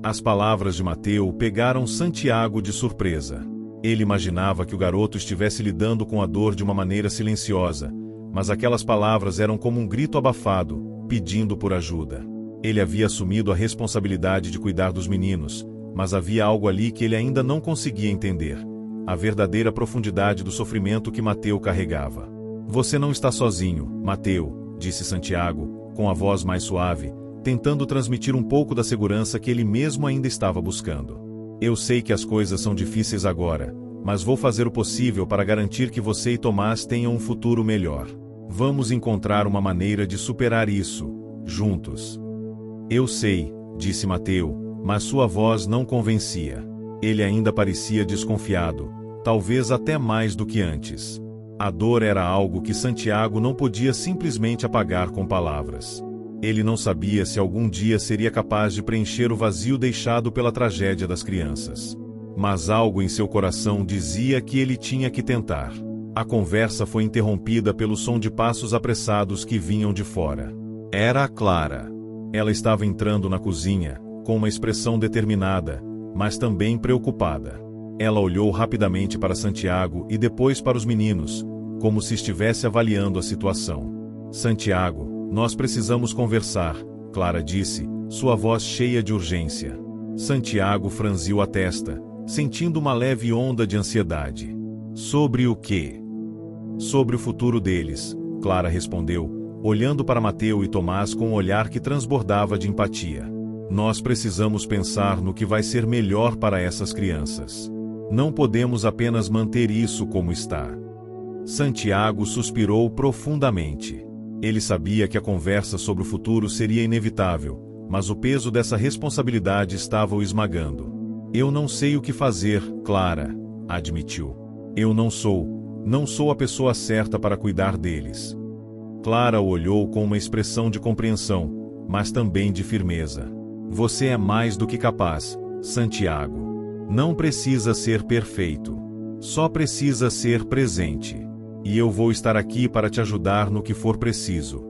As palavras de Mateu pegaram Santiago de surpresa. Ele imaginava que o garoto estivesse lidando com a dor de uma maneira silenciosa, mas aquelas palavras eram como um grito abafado, pedindo por ajuda. Ele havia assumido a responsabilidade de cuidar dos meninos, mas havia algo ali que ele ainda não conseguia entender: a verdadeira profundidade do sofrimento que Mateu carregava. Você não está sozinho, Mateu, disse Santiago, com a voz mais suave, tentando transmitir um pouco da segurança que ele mesmo ainda estava buscando. Eu sei que as coisas são difíceis agora, mas vou fazer o possível para garantir que você e Tomás tenham um futuro melhor. Vamos encontrar uma maneira de superar isso, juntos. Eu sei, disse Mateu, mas sua voz não convencia. Ele ainda parecia desconfiado, talvez até mais do que antes. A dor era algo que Santiago não podia simplesmente apagar com palavras. Ele não sabia se algum dia seria capaz de preencher o vazio deixado pela tragédia das crianças. Mas algo em seu coração dizia que ele tinha que tentar. A conversa foi interrompida pelo som de passos apressados que vinham de fora. Era a Clara. Ela estava entrando na cozinha, com uma expressão determinada, mas também preocupada. Ela olhou rapidamente para Santiago e depois para os meninos, como se estivesse avaliando a situação. Santiago, nós precisamos conversar, Clara disse, sua voz cheia de urgência. Santiago franziu a testa, sentindo uma leve onda de ansiedade. Sobre o quê? Sobre o futuro deles, Clara respondeu, olhando para Mateu e Tomás com um olhar que transbordava de empatia. Nós precisamos pensar no que vai ser melhor para essas crianças. Não podemos apenas manter isso como está. Santiago suspirou profundamente. Ele sabia que a conversa sobre o futuro seria inevitável, mas o peso dessa responsabilidade estava o esmagando. Eu não sei o que fazer, Clara, admitiu. Eu não sou a pessoa certa para cuidar deles. Clara o olhou com uma expressão de compreensão, mas também de firmeza. Você é mais do que capaz, Santiago. Não precisa ser perfeito. Só precisa ser presente. E eu vou estar aqui para te ajudar no que for preciso.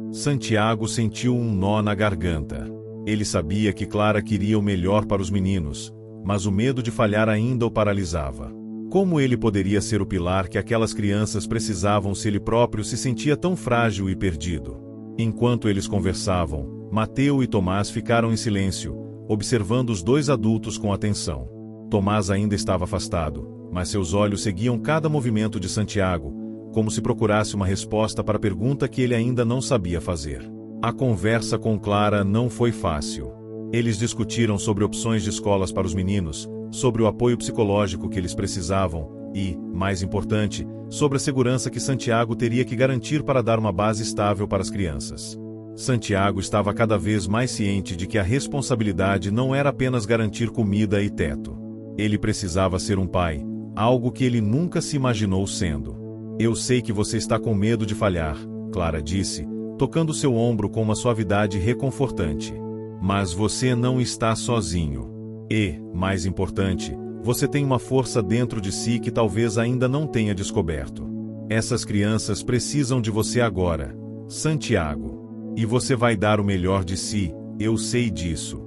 Santiago sentiu um nó na garganta. Ele sabia que Clara queria o melhor para os meninos, mas o medo de falhar ainda o paralisava. Como ele poderia ser o pilar que aquelas crianças precisavam se ele próprio se sentia tão frágil e perdido? Enquanto eles conversavam, Mateu e Tomás ficaram em silêncio, observando os dois adultos com atenção. Tomás ainda estava afastado, mas seus olhos seguiam cada movimento de Santiago, como se procurasse uma resposta para a pergunta que ele ainda não sabia fazer. A conversa com Clara não foi fácil. Eles discutiram sobre opções de escolas para os meninos, sobre o apoio psicológico que eles precisavam e, mais importante, sobre a segurança que Santiago teria que garantir para dar uma base estável para as crianças. Santiago estava cada vez mais ciente de que a responsabilidade não era apenas garantir comida e teto. Ele precisava ser um pai, algo que ele nunca se imaginou sendo. Eu sei que você está com medo de falhar, Clara disse, tocando seu ombro com uma suavidade reconfortante. Mas você não está sozinho. E, mais importante, você tem uma força dentro de si que talvez ainda não tenha descoberto. Essas crianças precisam de você agora, Santiago. E você vai dar o melhor de si, eu sei disso.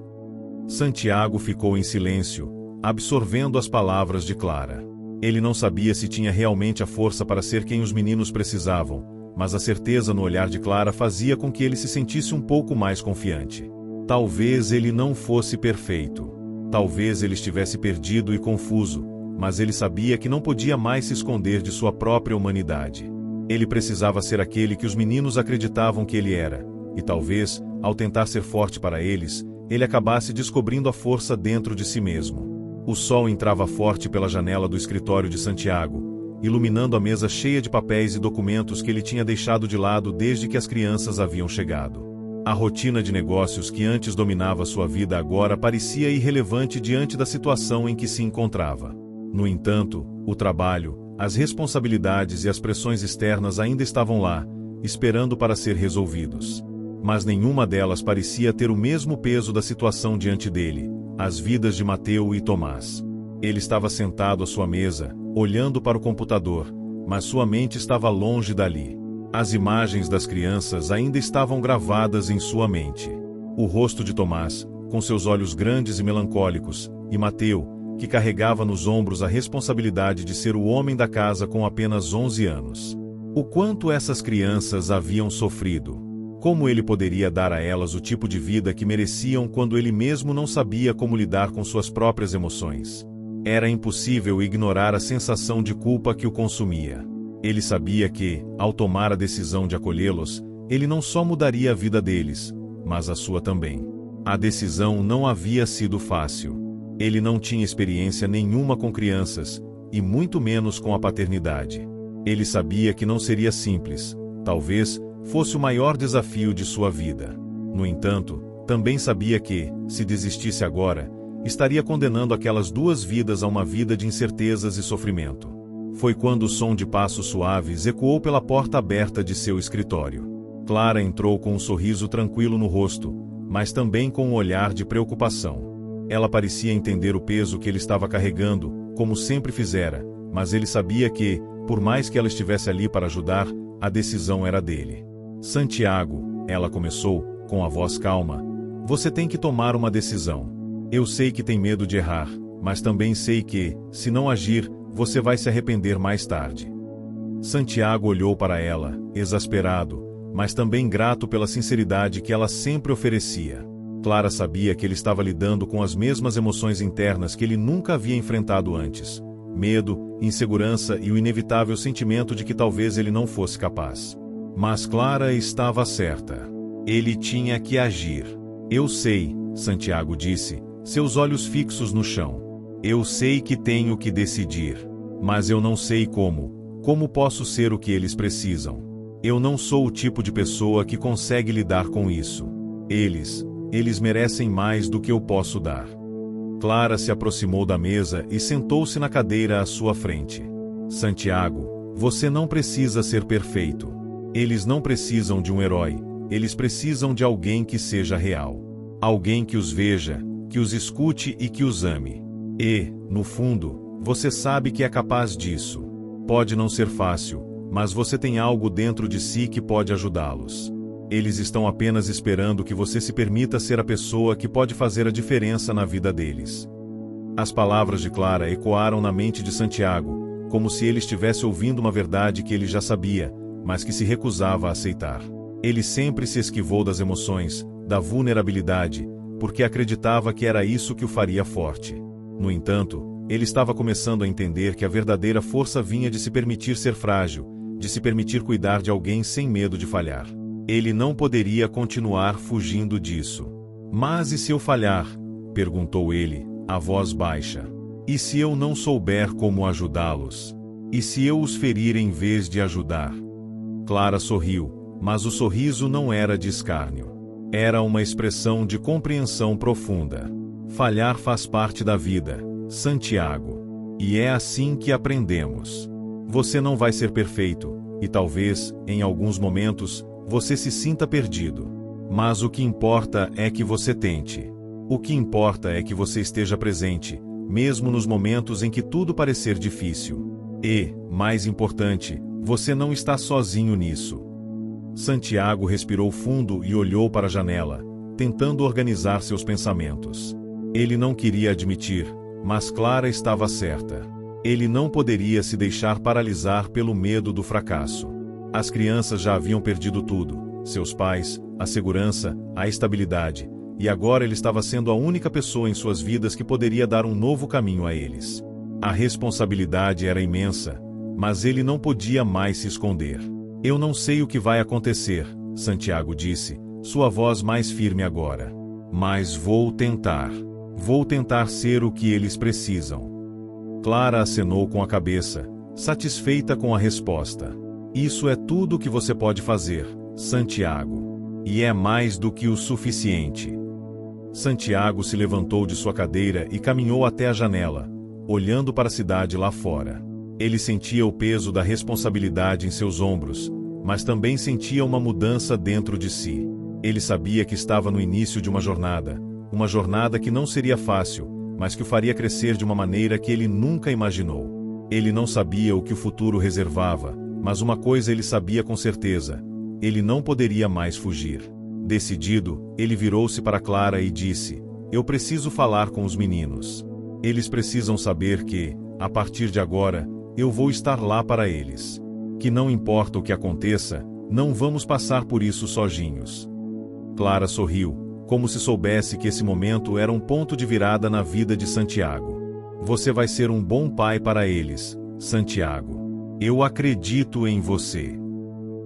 Santiago ficou em silêncio, absorvendo as palavras de Clara. Ele não sabia se tinha realmente a força para ser quem os meninos precisavam, mas a certeza no olhar de Clara fazia com que ele se sentisse um pouco mais confiante. Talvez ele não fosse perfeito. Talvez ele estivesse perdido e confuso, mas ele sabia que não podia mais se esconder de sua própria humanidade. Ele precisava ser aquele que os meninos acreditavam que ele era, e talvez, ao tentar ser forte para eles, ele acabasse descobrindo a força dentro de si mesmo. O sol entrava forte pela janela do escritório de Santiago, iluminando a mesa cheia de papéis e documentos que ele tinha deixado de lado desde que as crianças haviam chegado. A rotina de negócios que antes dominava sua vida agora parecia irrelevante diante da situação em que se encontrava. No entanto, o trabalho, as responsabilidades e as pressões externas ainda estavam lá, esperando para ser resolvidos. Mas nenhuma delas parecia ter o mesmo peso da situação diante dele, as vidas de Mateu e Tomás. Ele estava sentado à sua mesa, olhando para o computador, mas sua mente estava longe dali. As imagens das crianças ainda estavam gravadas em sua mente. O rosto de Tomás, com seus olhos grandes e melancólicos, e Mateu, que carregava nos ombros a responsabilidade de ser o homem da casa com apenas 11 anos. O quanto essas crianças haviam sofrido. Como ele poderia dar a elas o tipo de vida que mereciam quando ele mesmo não sabia como lidar com suas próprias emoções? Era impossível ignorar a sensação de culpa que o consumia. Ele sabia que, ao tomar a decisão de acolhê-los, ele não só mudaria a vida deles, mas a sua também. A decisão não havia sido fácil. Ele não tinha experiência nenhuma com crianças, e muito menos com a paternidade. Ele sabia que não seria simples, talvez fosse o maior desafio de sua vida. No entanto, também sabia que, se desistisse agora, estaria condenando aquelas 2 vidas a uma vida de incertezas e sofrimento. Foi quando o som de passos suaves ecoou pela porta aberta de seu escritório. Clara entrou com um sorriso tranquilo no rosto, mas também com um olhar de preocupação. Ela parecia entender o peso que ele estava carregando, como sempre fizera, mas ele sabia que, por mais que ela estivesse ali para ajudar, a decisão era dele. Santiago, ela começou, com a voz calma, você tem que tomar uma decisão. Eu sei que tem medo de errar, mas também sei que, se não agir, você vai se arrepender mais tarde. Santiago olhou para ela, exasperado, mas também grato pela sinceridade que ela sempre oferecia. Clara sabia que ele estava lidando com as mesmas emoções internas que ele nunca havia enfrentado antes. Medo, insegurança e o inevitável sentimento de que talvez ele não fosse capaz. Mas Clara estava certa. Ele tinha que agir. Eu sei, Santiago disse, seus olhos fixos no chão. Eu sei que tenho que decidir. Mas eu não sei como. Como posso ser o que eles precisam? Eu não sou o tipo de pessoa que consegue lidar com isso. Eles merecem mais do que eu posso dar. Clara se aproximou da mesa e sentou-se na cadeira à sua frente. Santiago, você não precisa ser perfeito. Eles não precisam de um herói, eles precisam de alguém que seja real. Alguém que os veja, que os escute e que os ame. E, no fundo, você sabe que é capaz disso. Pode não ser fácil, mas você tem algo dentro de si que pode ajudá-los. Eles estão apenas esperando que você se permita ser a pessoa que pode fazer a diferença na vida deles. As palavras de Clara ecoaram na mente de Santiago, como se ele estivesse ouvindo uma verdade que ele já sabia, mas que se recusava a aceitar. Ele sempre se esquivou das emoções, da vulnerabilidade, porque acreditava que era isso que o faria forte. No entanto, ele estava começando a entender que a verdadeira força vinha de se permitir ser frágil, de se permitir cuidar de alguém sem medo de falhar. Ele não poderia continuar fugindo disso. Mas e se eu falhar? Perguntou ele, a voz baixa. E se eu não souber como ajudá-los? E se eu os ferir em vez de ajudar? Clara sorriu, mas o sorriso não era de escárnio. Era uma expressão de compreensão profunda. Falhar faz parte da vida, Santiago. E é assim que aprendemos. Você não vai ser perfeito, e talvez, em alguns momentos, você se sinta perdido. Mas o que importa é que você tente. O que importa é que você esteja presente, mesmo nos momentos em que tudo parecer difícil. E, mais importante, você não está sozinho nisso. Santiago respirou fundo e olhou para a janela, tentando organizar seus pensamentos. Ele não queria admitir, mas Clara estava certa. Ele não poderia se deixar paralisar pelo medo do fracasso. As crianças já haviam perdido tudo, seus pais, a segurança, a estabilidade, e agora ele estava sendo a única pessoa em suas vidas que poderia dar um novo caminho a eles. A responsabilidade era imensa, mas ele não podia mais se esconder. Eu não sei o que vai acontecer, Santiago disse, sua voz mais firme agora. Mas vou tentar. Vou tentar ser o que eles precisam. Clara acenou com a cabeça, satisfeita com a resposta. Isso é tudo o que você pode fazer, Santiago. E é mais do que o suficiente. Santiago se levantou de sua cadeira e caminhou até a janela, olhando para a cidade lá fora. Ele sentia o peso da responsabilidade em seus ombros, mas também sentia uma mudança dentro de si. Ele sabia que estava no início de uma jornada que não seria fácil, mas que o faria crescer de uma maneira que ele nunca imaginou. Ele não sabia o que o futuro reservava, mas uma coisa ele sabia com certeza: ele não poderia mais fugir. Decidido, ele virou-se para Clara e disse: Eu preciso falar com os meninos. Eles precisam saber que, a partir de agora, eu vou estar lá para eles. Que não importa o que aconteça, não vamos passar por isso sozinhos. Clara sorriu, como se soubesse que esse momento era um ponto de virada na vida de Santiago. Você vai ser um bom pai para eles, Santiago. Eu acredito em você.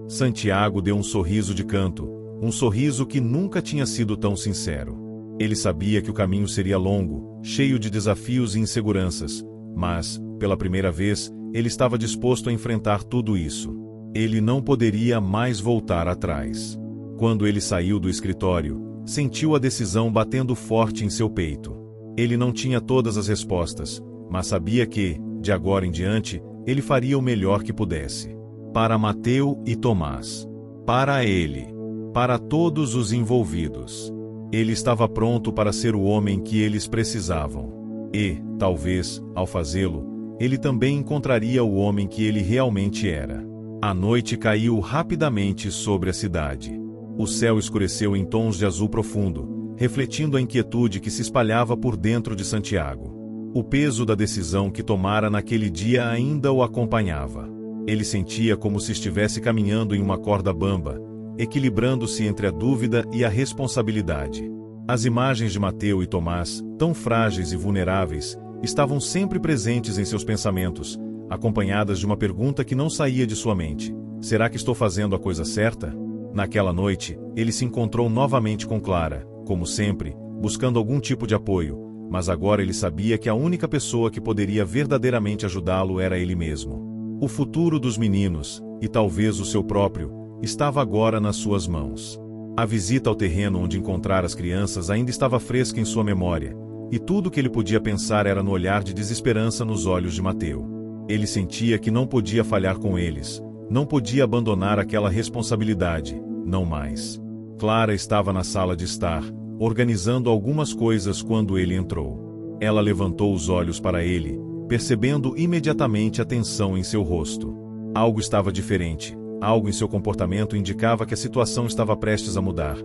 Santiago deu um sorriso de canto, um sorriso que nunca tinha sido tão sincero. Ele sabia que o caminho seria longo, cheio de desafios e inseguranças, mas, pela primeira vez, ele estava disposto a enfrentar tudo isso. Ele não poderia mais voltar atrás. Quando ele saiu do escritório, sentiu a decisão batendo forte em seu peito. Ele não tinha todas as respostas, mas sabia que, de agora em diante, ele faria o melhor que pudesse. Para Mateu e Tomás. Para ele. Para todos os envolvidos. Ele estava pronto para ser o homem que eles precisavam. E, talvez, ao fazê-lo, ele também encontraria o homem que ele realmente era. A noite caiu rapidamente sobre a cidade. O céu escureceu em tons de azul profundo, refletindo a inquietude que se espalhava por dentro de Santiago. O peso da decisão que tomara naquele dia ainda o acompanhava. Ele sentia como se estivesse caminhando em uma corda bamba, equilibrando-se entre a dúvida e a responsabilidade. As imagens de Mateu e Tomás, tão frágeis e vulneráveis, estavam sempre presentes em seus pensamentos, acompanhadas de uma pergunta que não saía de sua mente: será que estou fazendo a coisa certa? Naquela noite, ele se encontrou novamente com Clara, como sempre, buscando algum tipo de apoio, mas agora ele sabia que a única pessoa que poderia verdadeiramente ajudá-lo era ele mesmo. O futuro dos meninos, e talvez o seu próprio, estava agora nas suas mãos. A visita ao terreno onde encontrar as crianças ainda estava fresca em sua memória, e tudo o que ele podia pensar era no olhar de desesperança nos olhos de Mateu. Ele sentia que não podia falhar com eles, não podia abandonar aquela responsabilidade, não mais. Clara estava na sala de estar, organizando algumas coisas quando ele entrou. Ela levantou os olhos para ele, percebendo imediatamente a tensão em seu rosto. Algo estava diferente, algo em seu comportamento indicava que a situação estava prestes a mudar,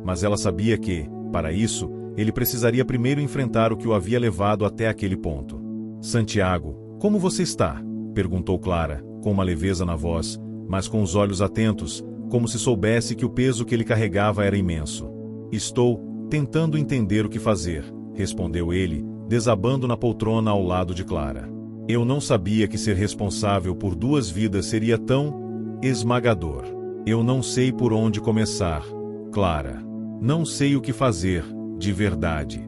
mas ela sabia que, para isso, ele precisaria primeiro enfrentar o que o havia levado até aquele ponto. Santiago, como você está? Perguntou Clara, com uma leveza na voz, mas com os olhos atentos, como se soubesse que o peso que ele carregava era imenso. Estou tentando entender o que fazer, respondeu ele, desabando na poltrona ao lado de Clara. Eu não sabia que ser responsável por 2 vidas seria tão esmagador. Eu não sei por onde começar, Clara. Não sei o que fazer, de verdade.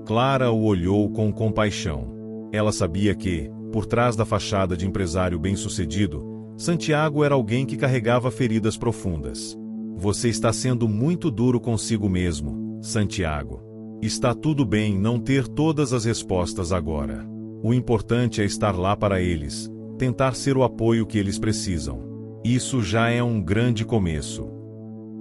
Clara o olhou com compaixão. Ela sabia que, por trás da fachada de empresário bem-sucedido, Santiago era alguém que carregava feridas profundas. Você está sendo muito duro consigo mesmo, Santiago. Está tudo bem não ter todas as respostas agora. O importante é estar lá para eles, tentar ser o apoio que eles precisam. Isso já é um grande começo.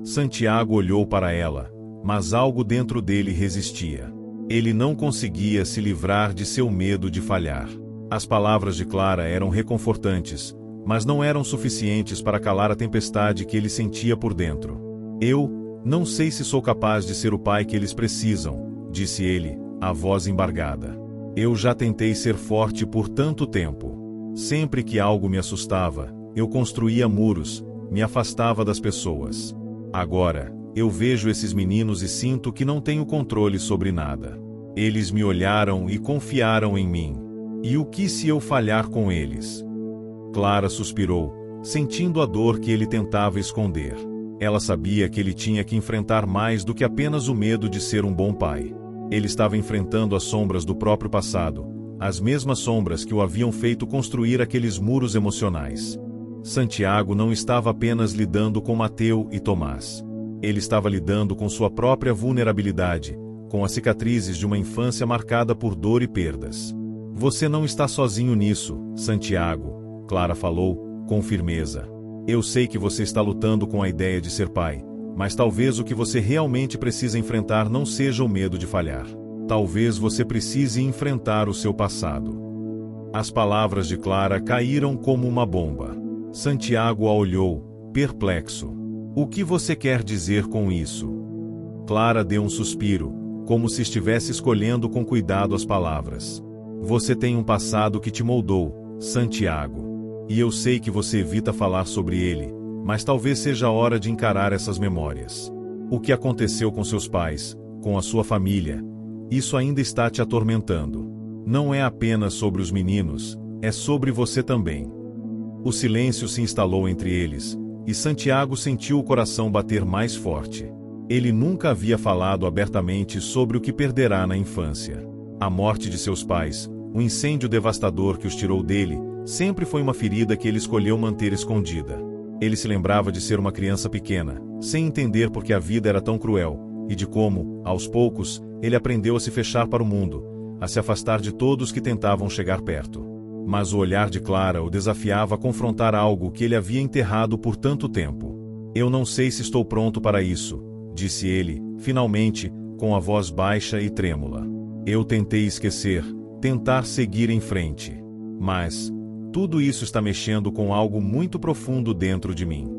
Santiago olhou para ela, mas algo dentro dele resistia. Ele não conseguia se livrar de seu medo de falhar. As palavras de Clara eram reconfortantes, mas não eram suficientes para calar a tempestade que ele sentia por dentro. Eu não sei se sou capaz de ser o pai que eles precisam, disse ele, a voz embargada. Eu já tentei ser forte por tanto tempo. Sempre que algo me assustava, eu construía muros, me afastava das pessoas. Agora, eu vejo esses meninos e sinto que não tenho controle sobre nada. Eles me olharam e confiaram em mim. E o que se eu falhar com eles? Clara suspirou, sentindo a dor que ele tentava esconder. Ela sabia que ele tinha que enfrentar mais do que apenas o medo de ser um bom pai. Ele estava enfrentando as sombras do próprio passado, as mesmas sombras que o haviam feito construir aqueles muros emocionais. Santiago não estava apenas lidando com Mateu e Tomás. Ele estava lidando com sua própria vulnerabilidade, com as cicatrizes de uma infância marcada por dor e perdas. Você não está sozinho nisso, Santiago, Clara falou, com firmeza. Eu sei que você está lutando com a ideia de ser pai, mas talvez o que você realmente precisa enfrentar não seja o medo de falhar. Talvez você precise enfrentar o seu passado. As palavras de Clara caíram como uma bomba. Santiago a olhou, perplexo. O que você quer dizer com isso? Clara deu um suspiro, como se estivesse escolhendo com cuidado as palavras. Você tem um passado que te moldou, Santiago. E eu sei que você evita falar sobre ele, mas talvez seja a hora de encarar essas memórias. O que aconteceu com seus pais, com a sua família, isso ainda está te atormentando. Não é apenas sobre os meninos, é sobre você também. O silêncio se instalou entre eles, e Santiago sentiu o coração bater mais forte. Ele nunca havia falado abertamente sobre o que perderá na infância. A morte de seus pais, o incêndio devastador que os tirou dele, sempre foi uma ferida que ele escolheu manter escondida. Ele se lembrava de ser uma criança pequena, sem entender por que a vida era tão cruel, e de como, aos poucos, ele aprendeu a se fechar para o mundo, a se afastar de todos que tentavam chegar perto. Mas o olhar de Clara o desafiava a confrontar algo que ele havia enterrado por tanto tempo. Eu não sei se estou pronto para isso, disse ele, finalmente, com a voz baixa e trêmula. Eu tentei esquecer, tentar seguir em frente. Mas tudo isso está mexendo com algo muito profundo dentro de mim.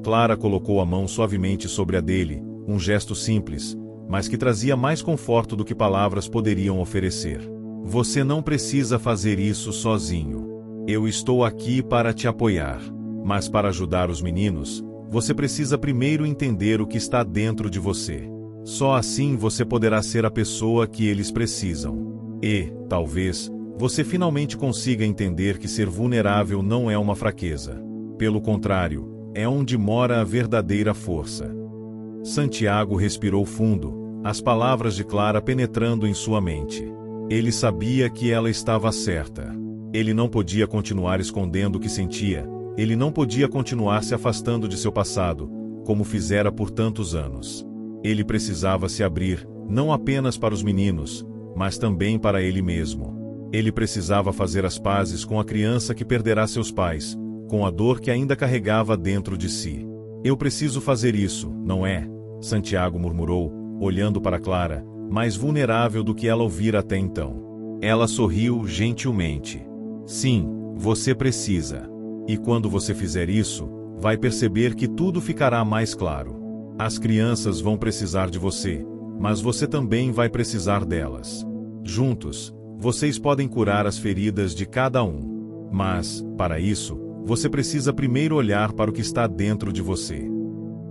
Clara colocou a mão suavemente sobre a dele, um gesto simples, mas que trazia mais conforto do que palavras poderiam oferecer. Você não precisa fazer isso sozinho. Eu estou aqui para te apoiar. Mas para ajudar os meninos, você precisa primeiro entender o que está dentro de você. Só assim você poderá ser a pessoa que eles precisam. E, talvez, você finalmente consiga entender que ser vulnerável não é uma fraqueza. Pelo contrário, é onde mora a verdadeira força. Santiago respirou fundo, as palavras de Clara penetrando em sua mente. Ele sabia que ela estava certa. Ele não podia continuar escondendo o que sentia, ele não podia continuar se afastando de seu passado, como fizera por tantos anos. Ele precisava se abrir, não apenas para os meninos, mas também para ele mesmo. Ele precisava fazer as pazes com a criança que perderá seus pais, com a dor que ainda carregava dentro de si. Eu preciso fazer isso, não é? Santiago murmurou, olhando para Clara, mais vulnerável do que ela ouvira até então. Ela sorriu gentilmente. Sim, você precisa. E quando você fizer isso, vai perceber que tudo ficará mais claro. As crianças vão precisar de você, mas você também vai precisar delas. Juntos, vocês podem curar as feridas de cada um. Mas, para isso, você precisa primeiro olhar para o que está dentro de você.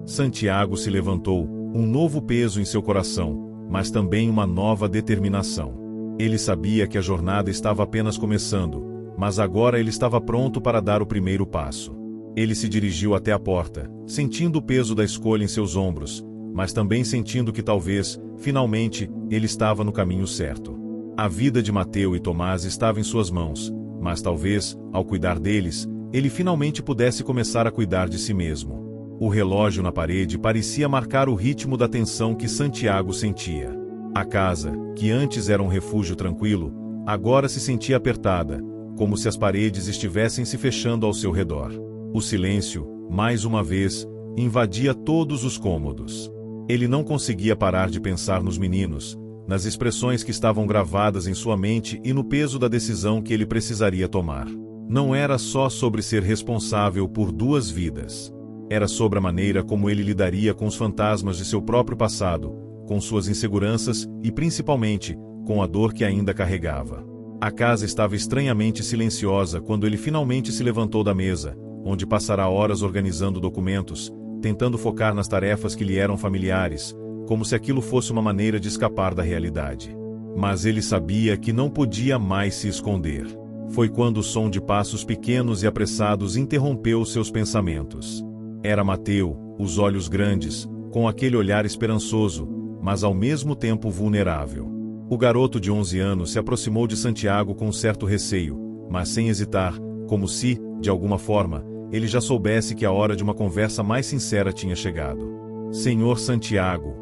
Santiago se levantou, um novo peso em seu coração, mas também uma nova determinação. Ele sabia que a jornada estava apenas começando, mas agora ele estava pronto para dar o primeiro passo. Ele se dirigiu até a porta, sentindo o peso da escolha em seus ombros, mas também sentindo que talvez, finalmente, ele estava no caminho certo. A vida de Mateu e Tomás estava em suas mãos, mas talvez, ao cuidar deles, ele finalmente pudesse começar a cuidar de si mesmo. O relógio na parede parecia marcar o ritmo da tensão que Santiago sentia. A casa, que antes era um refúgio tranquilo, agora se sentia apertada, como se as paredes estivessem se fechando ao seu redor. O silêncio, mais uma vez, invadia todos os cômodos. Ele não conseguia parar de pensar nos meninos, nas expressões que estavam gravadas em sua mente e no peso da decisão que ele precisaria tomar. Não era só sobre ser responsável por duas vidas. Era sobre a maneira como ele lidaria com os fantasmas de seu próprio passado, com suas inseguranças e, principalmente, com a dor que ainda carregava. A casa estava estranhamente silenciosa quando ele finalmente se levantou da mesa, onde passará horas organizando documentos, tentando focar nas tarefas que lhe eram familiares, como se aquilo fosse uma maneira de escapar da realidade. Mas ele sabia que não podia mais se esconder. Foi quando o som de passos pequenos e apressados interrompeu seus pensamentos. Era Mateu, os olhos grandes, com aquele olhar esperançoso, mas ao mesmo tempo vulnerável. O garoto de 11 anos se aproximou de Santiago com um certo receio, mas sem hesitar, como se, de alguma forma, ele já soubesse que a hora de uma conversa mais sincera tinha chegado. Senhor Santiago,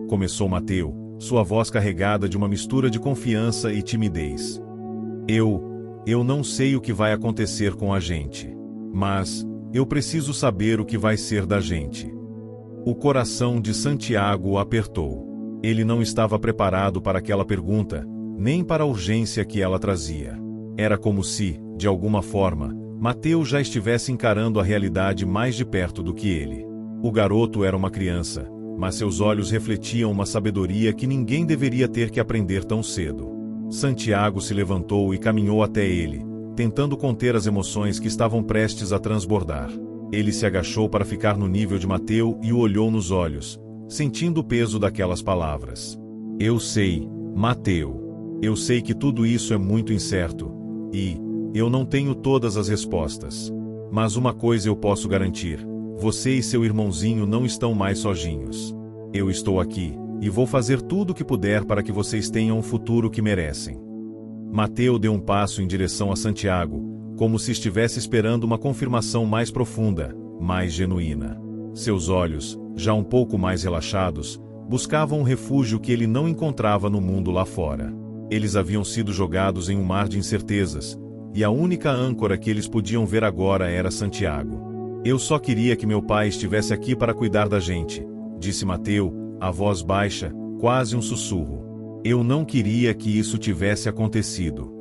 começou Mateu, sua voz carregada de uma mistura de confiança e timidez. Eu não sei o que vai acontecer com a gente. Mas eu preciso saber o que vai ser da gente. O coração de Santiago o apertou. Ele não estava preparado para aquela pergunta, nem para a urgência que ela trazia. Era como se, de alguma forma, Mateu já estivesse encarando a realidade mais de perto do que ele. O garoto era uma criança, mas seus olhos refletiam uma sabedoria que ninguém deveria ter que aprender tão cedo. Santiago se levantou e caminhou até ele, tentando conter as emoções que estavam prestes a transbordar. Ele se agachou para ficar no nível de Mateu e o olhou nos olhos, sentindo o peso daquelas palavras. Eu sei, Mateu. Eu sei que tudo isso é muito incerto, e eu não tenho todas as respostas. Mas uma coisa eu posso garantir: você e seu irmãozinho não estão mais sozinhos. Eu estou aqui, e vou fazer tudo o que puder para que vocês tenham o futuro que merecem. Mateu deu um passo em direção a Santiago, como se estivesse esperando uma confirmação mais profunda, mais genuína. Seus olhos, já um pouco mais relaxados, buscavam um refúgio que ele não encontrava no mundo lá fora. Eles haviam sido jogados em um mar de incertezas, e a única âncora que eles podiam ver agora era Santiago. Eu só queria que meu pai estivesse aqui para cuidar da gente, disse Mateu, a voz baixa, quase um sussurro. Eu não queria que isso tivesse acontecido.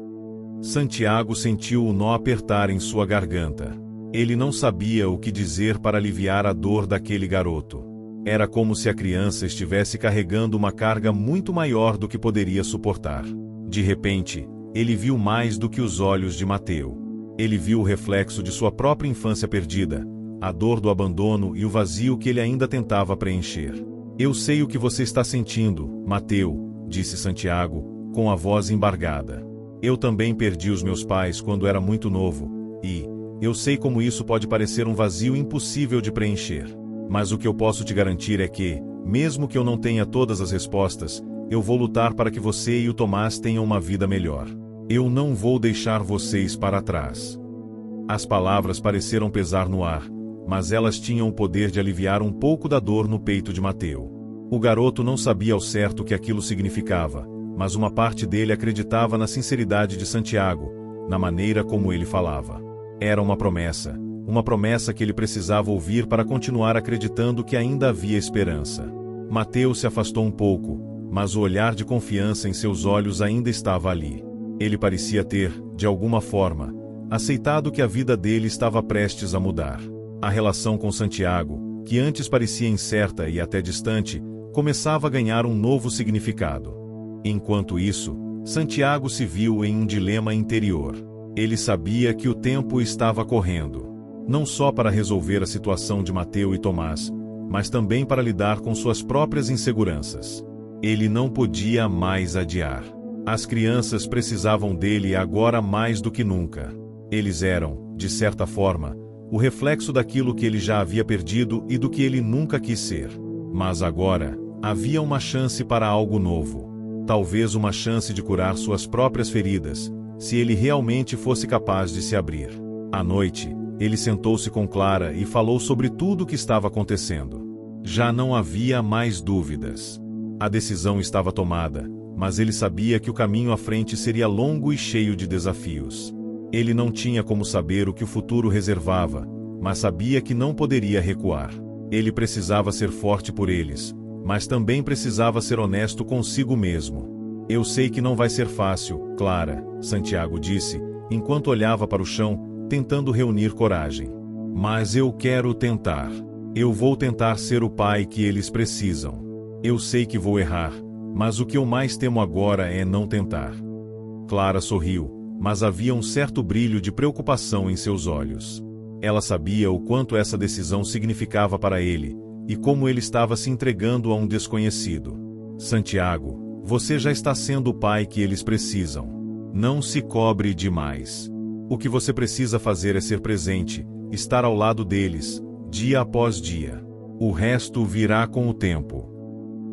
Santiago sentiu o nó apertar em sua garganta. Ele não sabia o que dizer para aliviar a dor daquele garoto. Era como se a criança estivesse carregando uma carga muito maior do que poderia suportar. De repente, ele viu mais do que os olhos de Mateu. Ele viu o reflexo de sua própria infância perdida, a dor do abandono e o vazio que ele ainda tentava preencher. Eu sei o que você está sentindo, Mateu, disse Santiago, com a voz embargada. Eu também perdi os meus pais quando era muito novo, e eu sei como isso pode parecer um vazio impossível de preencher. Mas o que eu posso te garantir é que, mesmo que eu não tenha todas as respostas, eu vou lutar para que você e o Tomás tenham uma vida melhor. Eu não vou deixar vocês para trás. As palavras pareceram pesar no ar, mas elas tinham o poder de aliviar um pouco da dor no peito de Mateu. O garoto não sabia ao certo o que aquilo significava, mas uma parte dele acreditava na sinceridade de Santiago, na maneira como ele falava. Era uma promessa que ele precisava ouvir para continuar acreditando que ainda havia esperança. Mateu se afastou um pouco, mas o olhar de confiança em seus olhos ainda estava ali. Ele parecia ter, de alguma forma, aceitado que a vida dele estava prestes a mudar. A relação com Santiago, que antes parecia incerta e até distante, começava a ganhar um novo significado. Enquanto isso, Santiago se viu em um dilema interior. Ele sabia que o tempo estava correndo, não só para resolver a situação de Mateu e Tomás, mas também para lidar com suas próprias inseguranças. Ele não podia mais adiar. As crianças precisavam dele agora mais do que nunca. Eles eram, de certa forma, o reflexo daquilo que ele já havia perdido e do que ele nunca quis ser. Mas agora, havia uma chance para algo novo. Talvez uma chance de curar suas próprias feridas, se ele realmente fosse capaz de se abrir. À noite, ele sentou-se com Clara e falou sobre tudo o que estava acontecendo. Já não havia mais dúvidas. A decisão estava tomada, mas ele sabia que o caminho à frente seria longo e cheio de desafios. Ele não tinha como saber o que o futuro reservava, mas sabia que não poderia recuar. Ele precisava ser forte por eles, mas também precisava ser honesto consigo mesmo. Eu sei que não vai ser fácil, Clara, Santiago disse, enquanto olhava para o chão, tentando reunir coragem. Mas eu quero tentar. Eu vou tentar ser o pai que eles precisam. Eu sei que vou errar, mas o que eu mais temo agora é não tentar. Clara sorriu, mas havia um certo brilho de preocupação em seus olhos. Ela sabia o quanto essa decisão significava para ele, e como ele estava se entregando a um desconhecido. Santiago, você já está sendo o pai que eles precisam. Não se cobre demais. O que você precisa fazer é ser presente, estar ao lado deles, dia após dia. O resto virá com o tempo.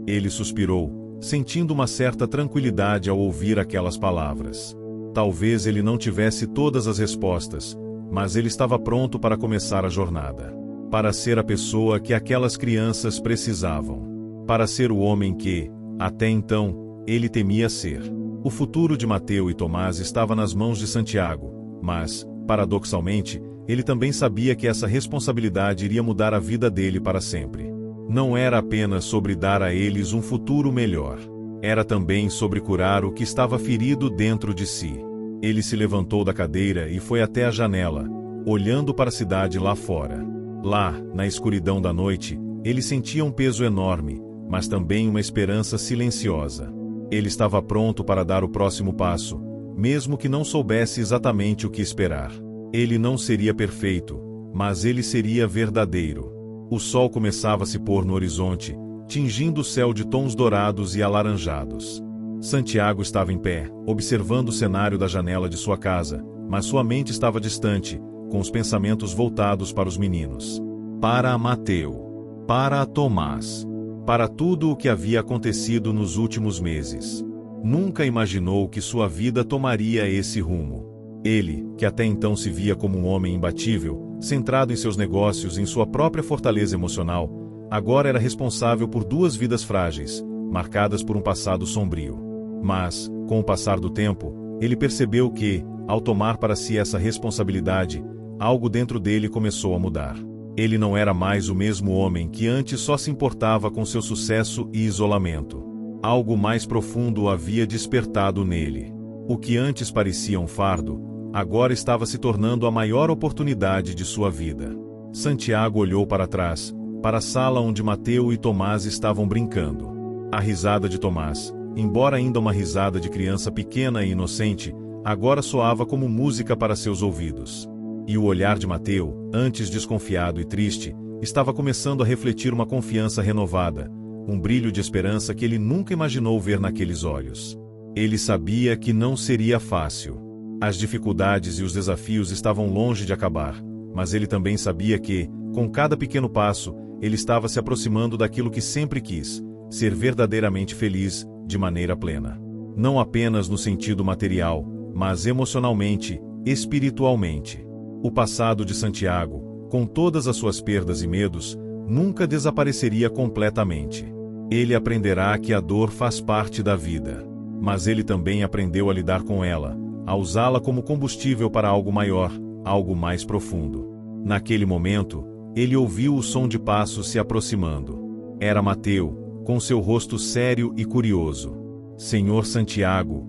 Ele suspirou, sentindo uma certa tranquilidade ao ouvir aquelas palavras. Talvez ele não tivesse todas as respostas, mas ele estava pronto para começar a jornada. Para ser a pessoa que aquelas crianças precisavam. Para ser o homem que, até então, ele temia ser. O futuro de Mateu e Tomás estava nas mãos de Santiago, mas, paradoxalmente, ele também sabia que essa responsabilidade iria mudar a vida dele para sempre. Não era apenas sobre dar a eles um futuro melhor. Era também sobre curar o que estava ferido dentro de si. Ele se levantou da cadeira e foi até a janela, olhando para a cidade lá fora. Lá, na escuridão da noite, ele sentia um peso enorme, mas também uma esperança silenciosa. Ele estava pronto para dar o próximo passo, mesmo que não soubesse exatamente o que esperar. Ele não seria perfeito, mas ele seria verdadeiro. O sol começava a se pôr no horizonte, tingindo o céu de tons dourados e alaranjados. Santiago estava em pé, observando o cenário da janela de sua casa, mas sua mente estava distante, com os pensamentos voltados para os meninos. Para Mateu. Para Tomás. Para tudo o que havia acontecido nos últimos meses. Nunca imaginou que sua vida tomaria esse rumo. Ele, que até então se via como um homem imbatível, centrado em seus negócios e em sua própria fortaleza emocional, agora era responsável por duas vidas frágeis, marcadas por um passado sombrio. Mas, com o passar do tempo, ele percebeu que, ao tomar para si essa responsabilidade, algo dentro dele começou a mudar. Ele não era mais o mesmo homem que antes só se importava com seu sucesso e isolamento. Algo mais profundo havia despertado nele. O que antes parecia um fardo, agora estava se tornando a maior oportunidade de sua vida. Santiago olhou para trás, para a sala onde Mateu e Tomás estavam brincando. A risada de Tomás, embora ainda uma risada de criança pequena e inocente, agora soava como música para seus ouvidos. E o olhar de Mateu, antes desconfiado e triste, estava começando a refletir uma confiança renovada, um brilho de esperança que ele nunca imaginou ver naqueles olhos. Ele sabia que não seria fácil. As dificuldades e os desafios estavam longe de acabar, mas ele também sabia que, com cada pequeno passo, ele estava se aproximando daquilo que sempre quis, ser verdadeiramente feliz, de maneira plena. Não apenas no sentido material, mas emocionalmente, espiritualmente. O passado de Santiago, com todas as suas perdas e medos, nunca desapareceria completamente. Ele aprenderá que a dor faz parte da vida. Mas ele também aprendeu a lidar com ela, a usá-la como combustível para algo maior, algo mais profundo. Naquele momento, ele ouviu o som de passos se aproximando. Era Mateu, com seu rosto sério e curioso. Senhor Santiago,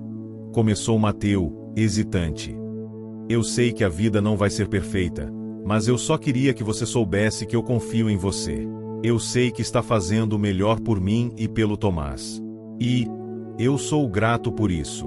começou Mateu, hesitante. Eu sei que a vida não vai ser perfeita, mas eu só queria que você soubesse que eu confio em você. Eu sei que está fazendo o melhor por mim e pelo Tomás. E eu sou grato por isso.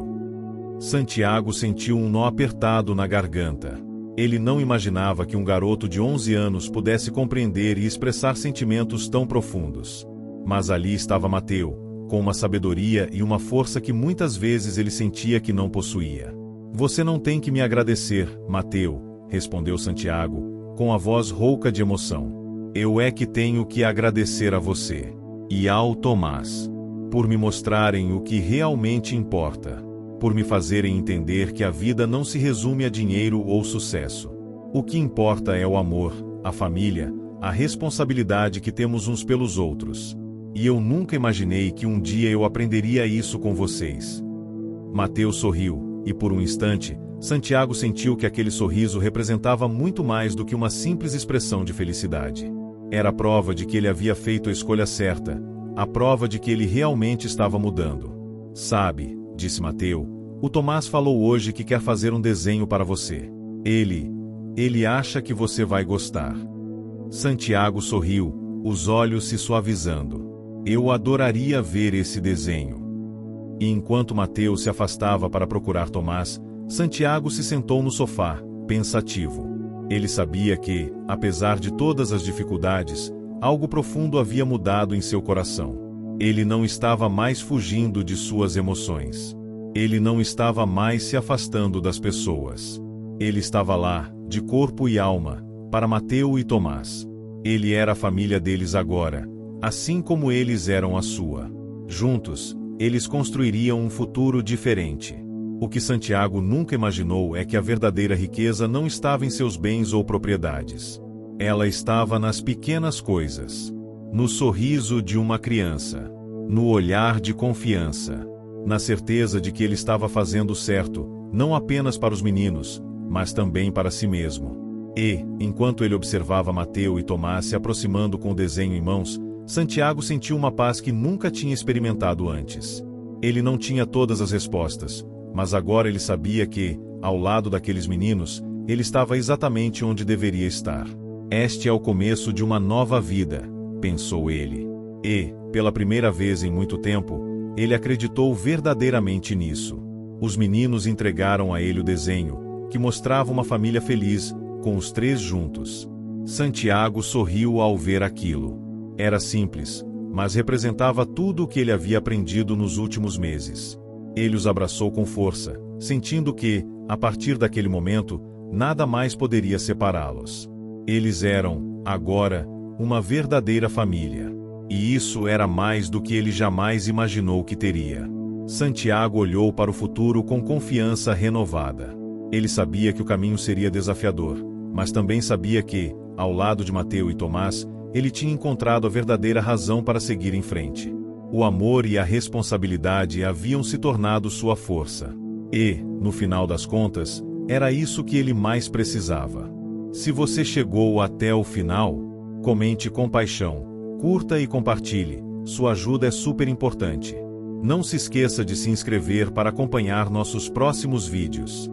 Santiago sentiu um nó apertado na garganta. Ele não imaginava que um garoto de 11 anos pudesse compreender e expressar sentimentos tão profundos. Mas ali estava Mateu, com uma sabedoria e uma força que muitas vezes ele sentia que não possuía. Você não tem que me agradecer, Mateu, respondeu Santiago, com a voz rouca de emoção. Eu é que tenho que agradecer a você. E ao Tomás. Por me mostrarem o que realmente importa. Por me fazerem entender que a vida não se resume a dinheiro ou sucesso. O que importa é o amor, a família, a responsabilidade que temos uns pelos outros. E eu nunca imaginei que um dia eu aprenderia isso com vocês. Mateu sorriu. E por um instante, Santiago sentiu que aquele sorriso representava muito mais do que uma simples expressão de felicidade. Era a prova de que ele havia feito a escolha certa, a prova de que ele realmente estava mudando. Sabe, disse Mateu, o Tomás falou hoje que quer fazer um desenho para você. Ele acha que você vai gostar. Santiago sorriu, os olhos se suavizando. Eu adoraria ver esse desenho. E enquanto Mateu se afastava para procurar Tomás, Santiago se sentou no sofá, pensativo. Ele sabia que, apesar de todas as dificuldades, algo profundo havia mudado em seu coração. Ele não estava mais fugindo de suas emoções. Ele não estava mais se afastando das pessoas. Ele estava lá, de corpo e alma, para Mateu e Tomás. Ele era a família deles agora, assim como eles eram a sua. Juntos, eles construiriam um futuro diferente. O que Santiago nunca imaginou é que a verdadeira riqueza não estava em seus bens ou propriedades. Ela estava nas pequenas coisas. No sorriso de uma criança. No olhar de confiança. Na certeza de que ele estava fazendo certo, não apenas para os meninos, mas também para si mesmo. E, enquanto ele observava Mateu e Tomás se aproximando com o desenho em mãos, Santiago sentiu uma paz que nunca tinha experimentado antes. Ele não tinha todas as respostas, mas agora ele sabia que, ao lado daqueles meninos, ele estava exatamente onde deveria estar. Este é o começo de uma nova vida, pensou ele. E, pela primeira vez em muito tempo, Ele acreditou verdadeiramente nisso. Os meninos entregaram a ele o desenho, que mostrava uma família feliz, com os três juntos. Santiago sorriu ao ver aquilo. Era simples, mas representava tudo o que ele havia aprendido nos últimos meses. Ele os abraçou com força, sentindo que, a partir daquele momento, nada mais poderia separá-los. Eles eram, agora, uma verdadeira família. E isso era mais do que ele jamais imaginou que teria. Santiago olhou para o futuro com confiança renovada. Ele sabia que o caminho seria desafiador, mas também sabia que, ao lado de Mateu e Tomás, ele tinha encontrado a verdadeira razão para seguir em frente. O amor e a responsabilidade haviam se tornado sua força. E, no final das contas, era isso que ele mais precisava. Se você chegou até o final, comente com paixão, curta e compartilhe, sua ajuda é super importante. Não se esqueça de se inscrever para acompanhar nossos próximos vídeos.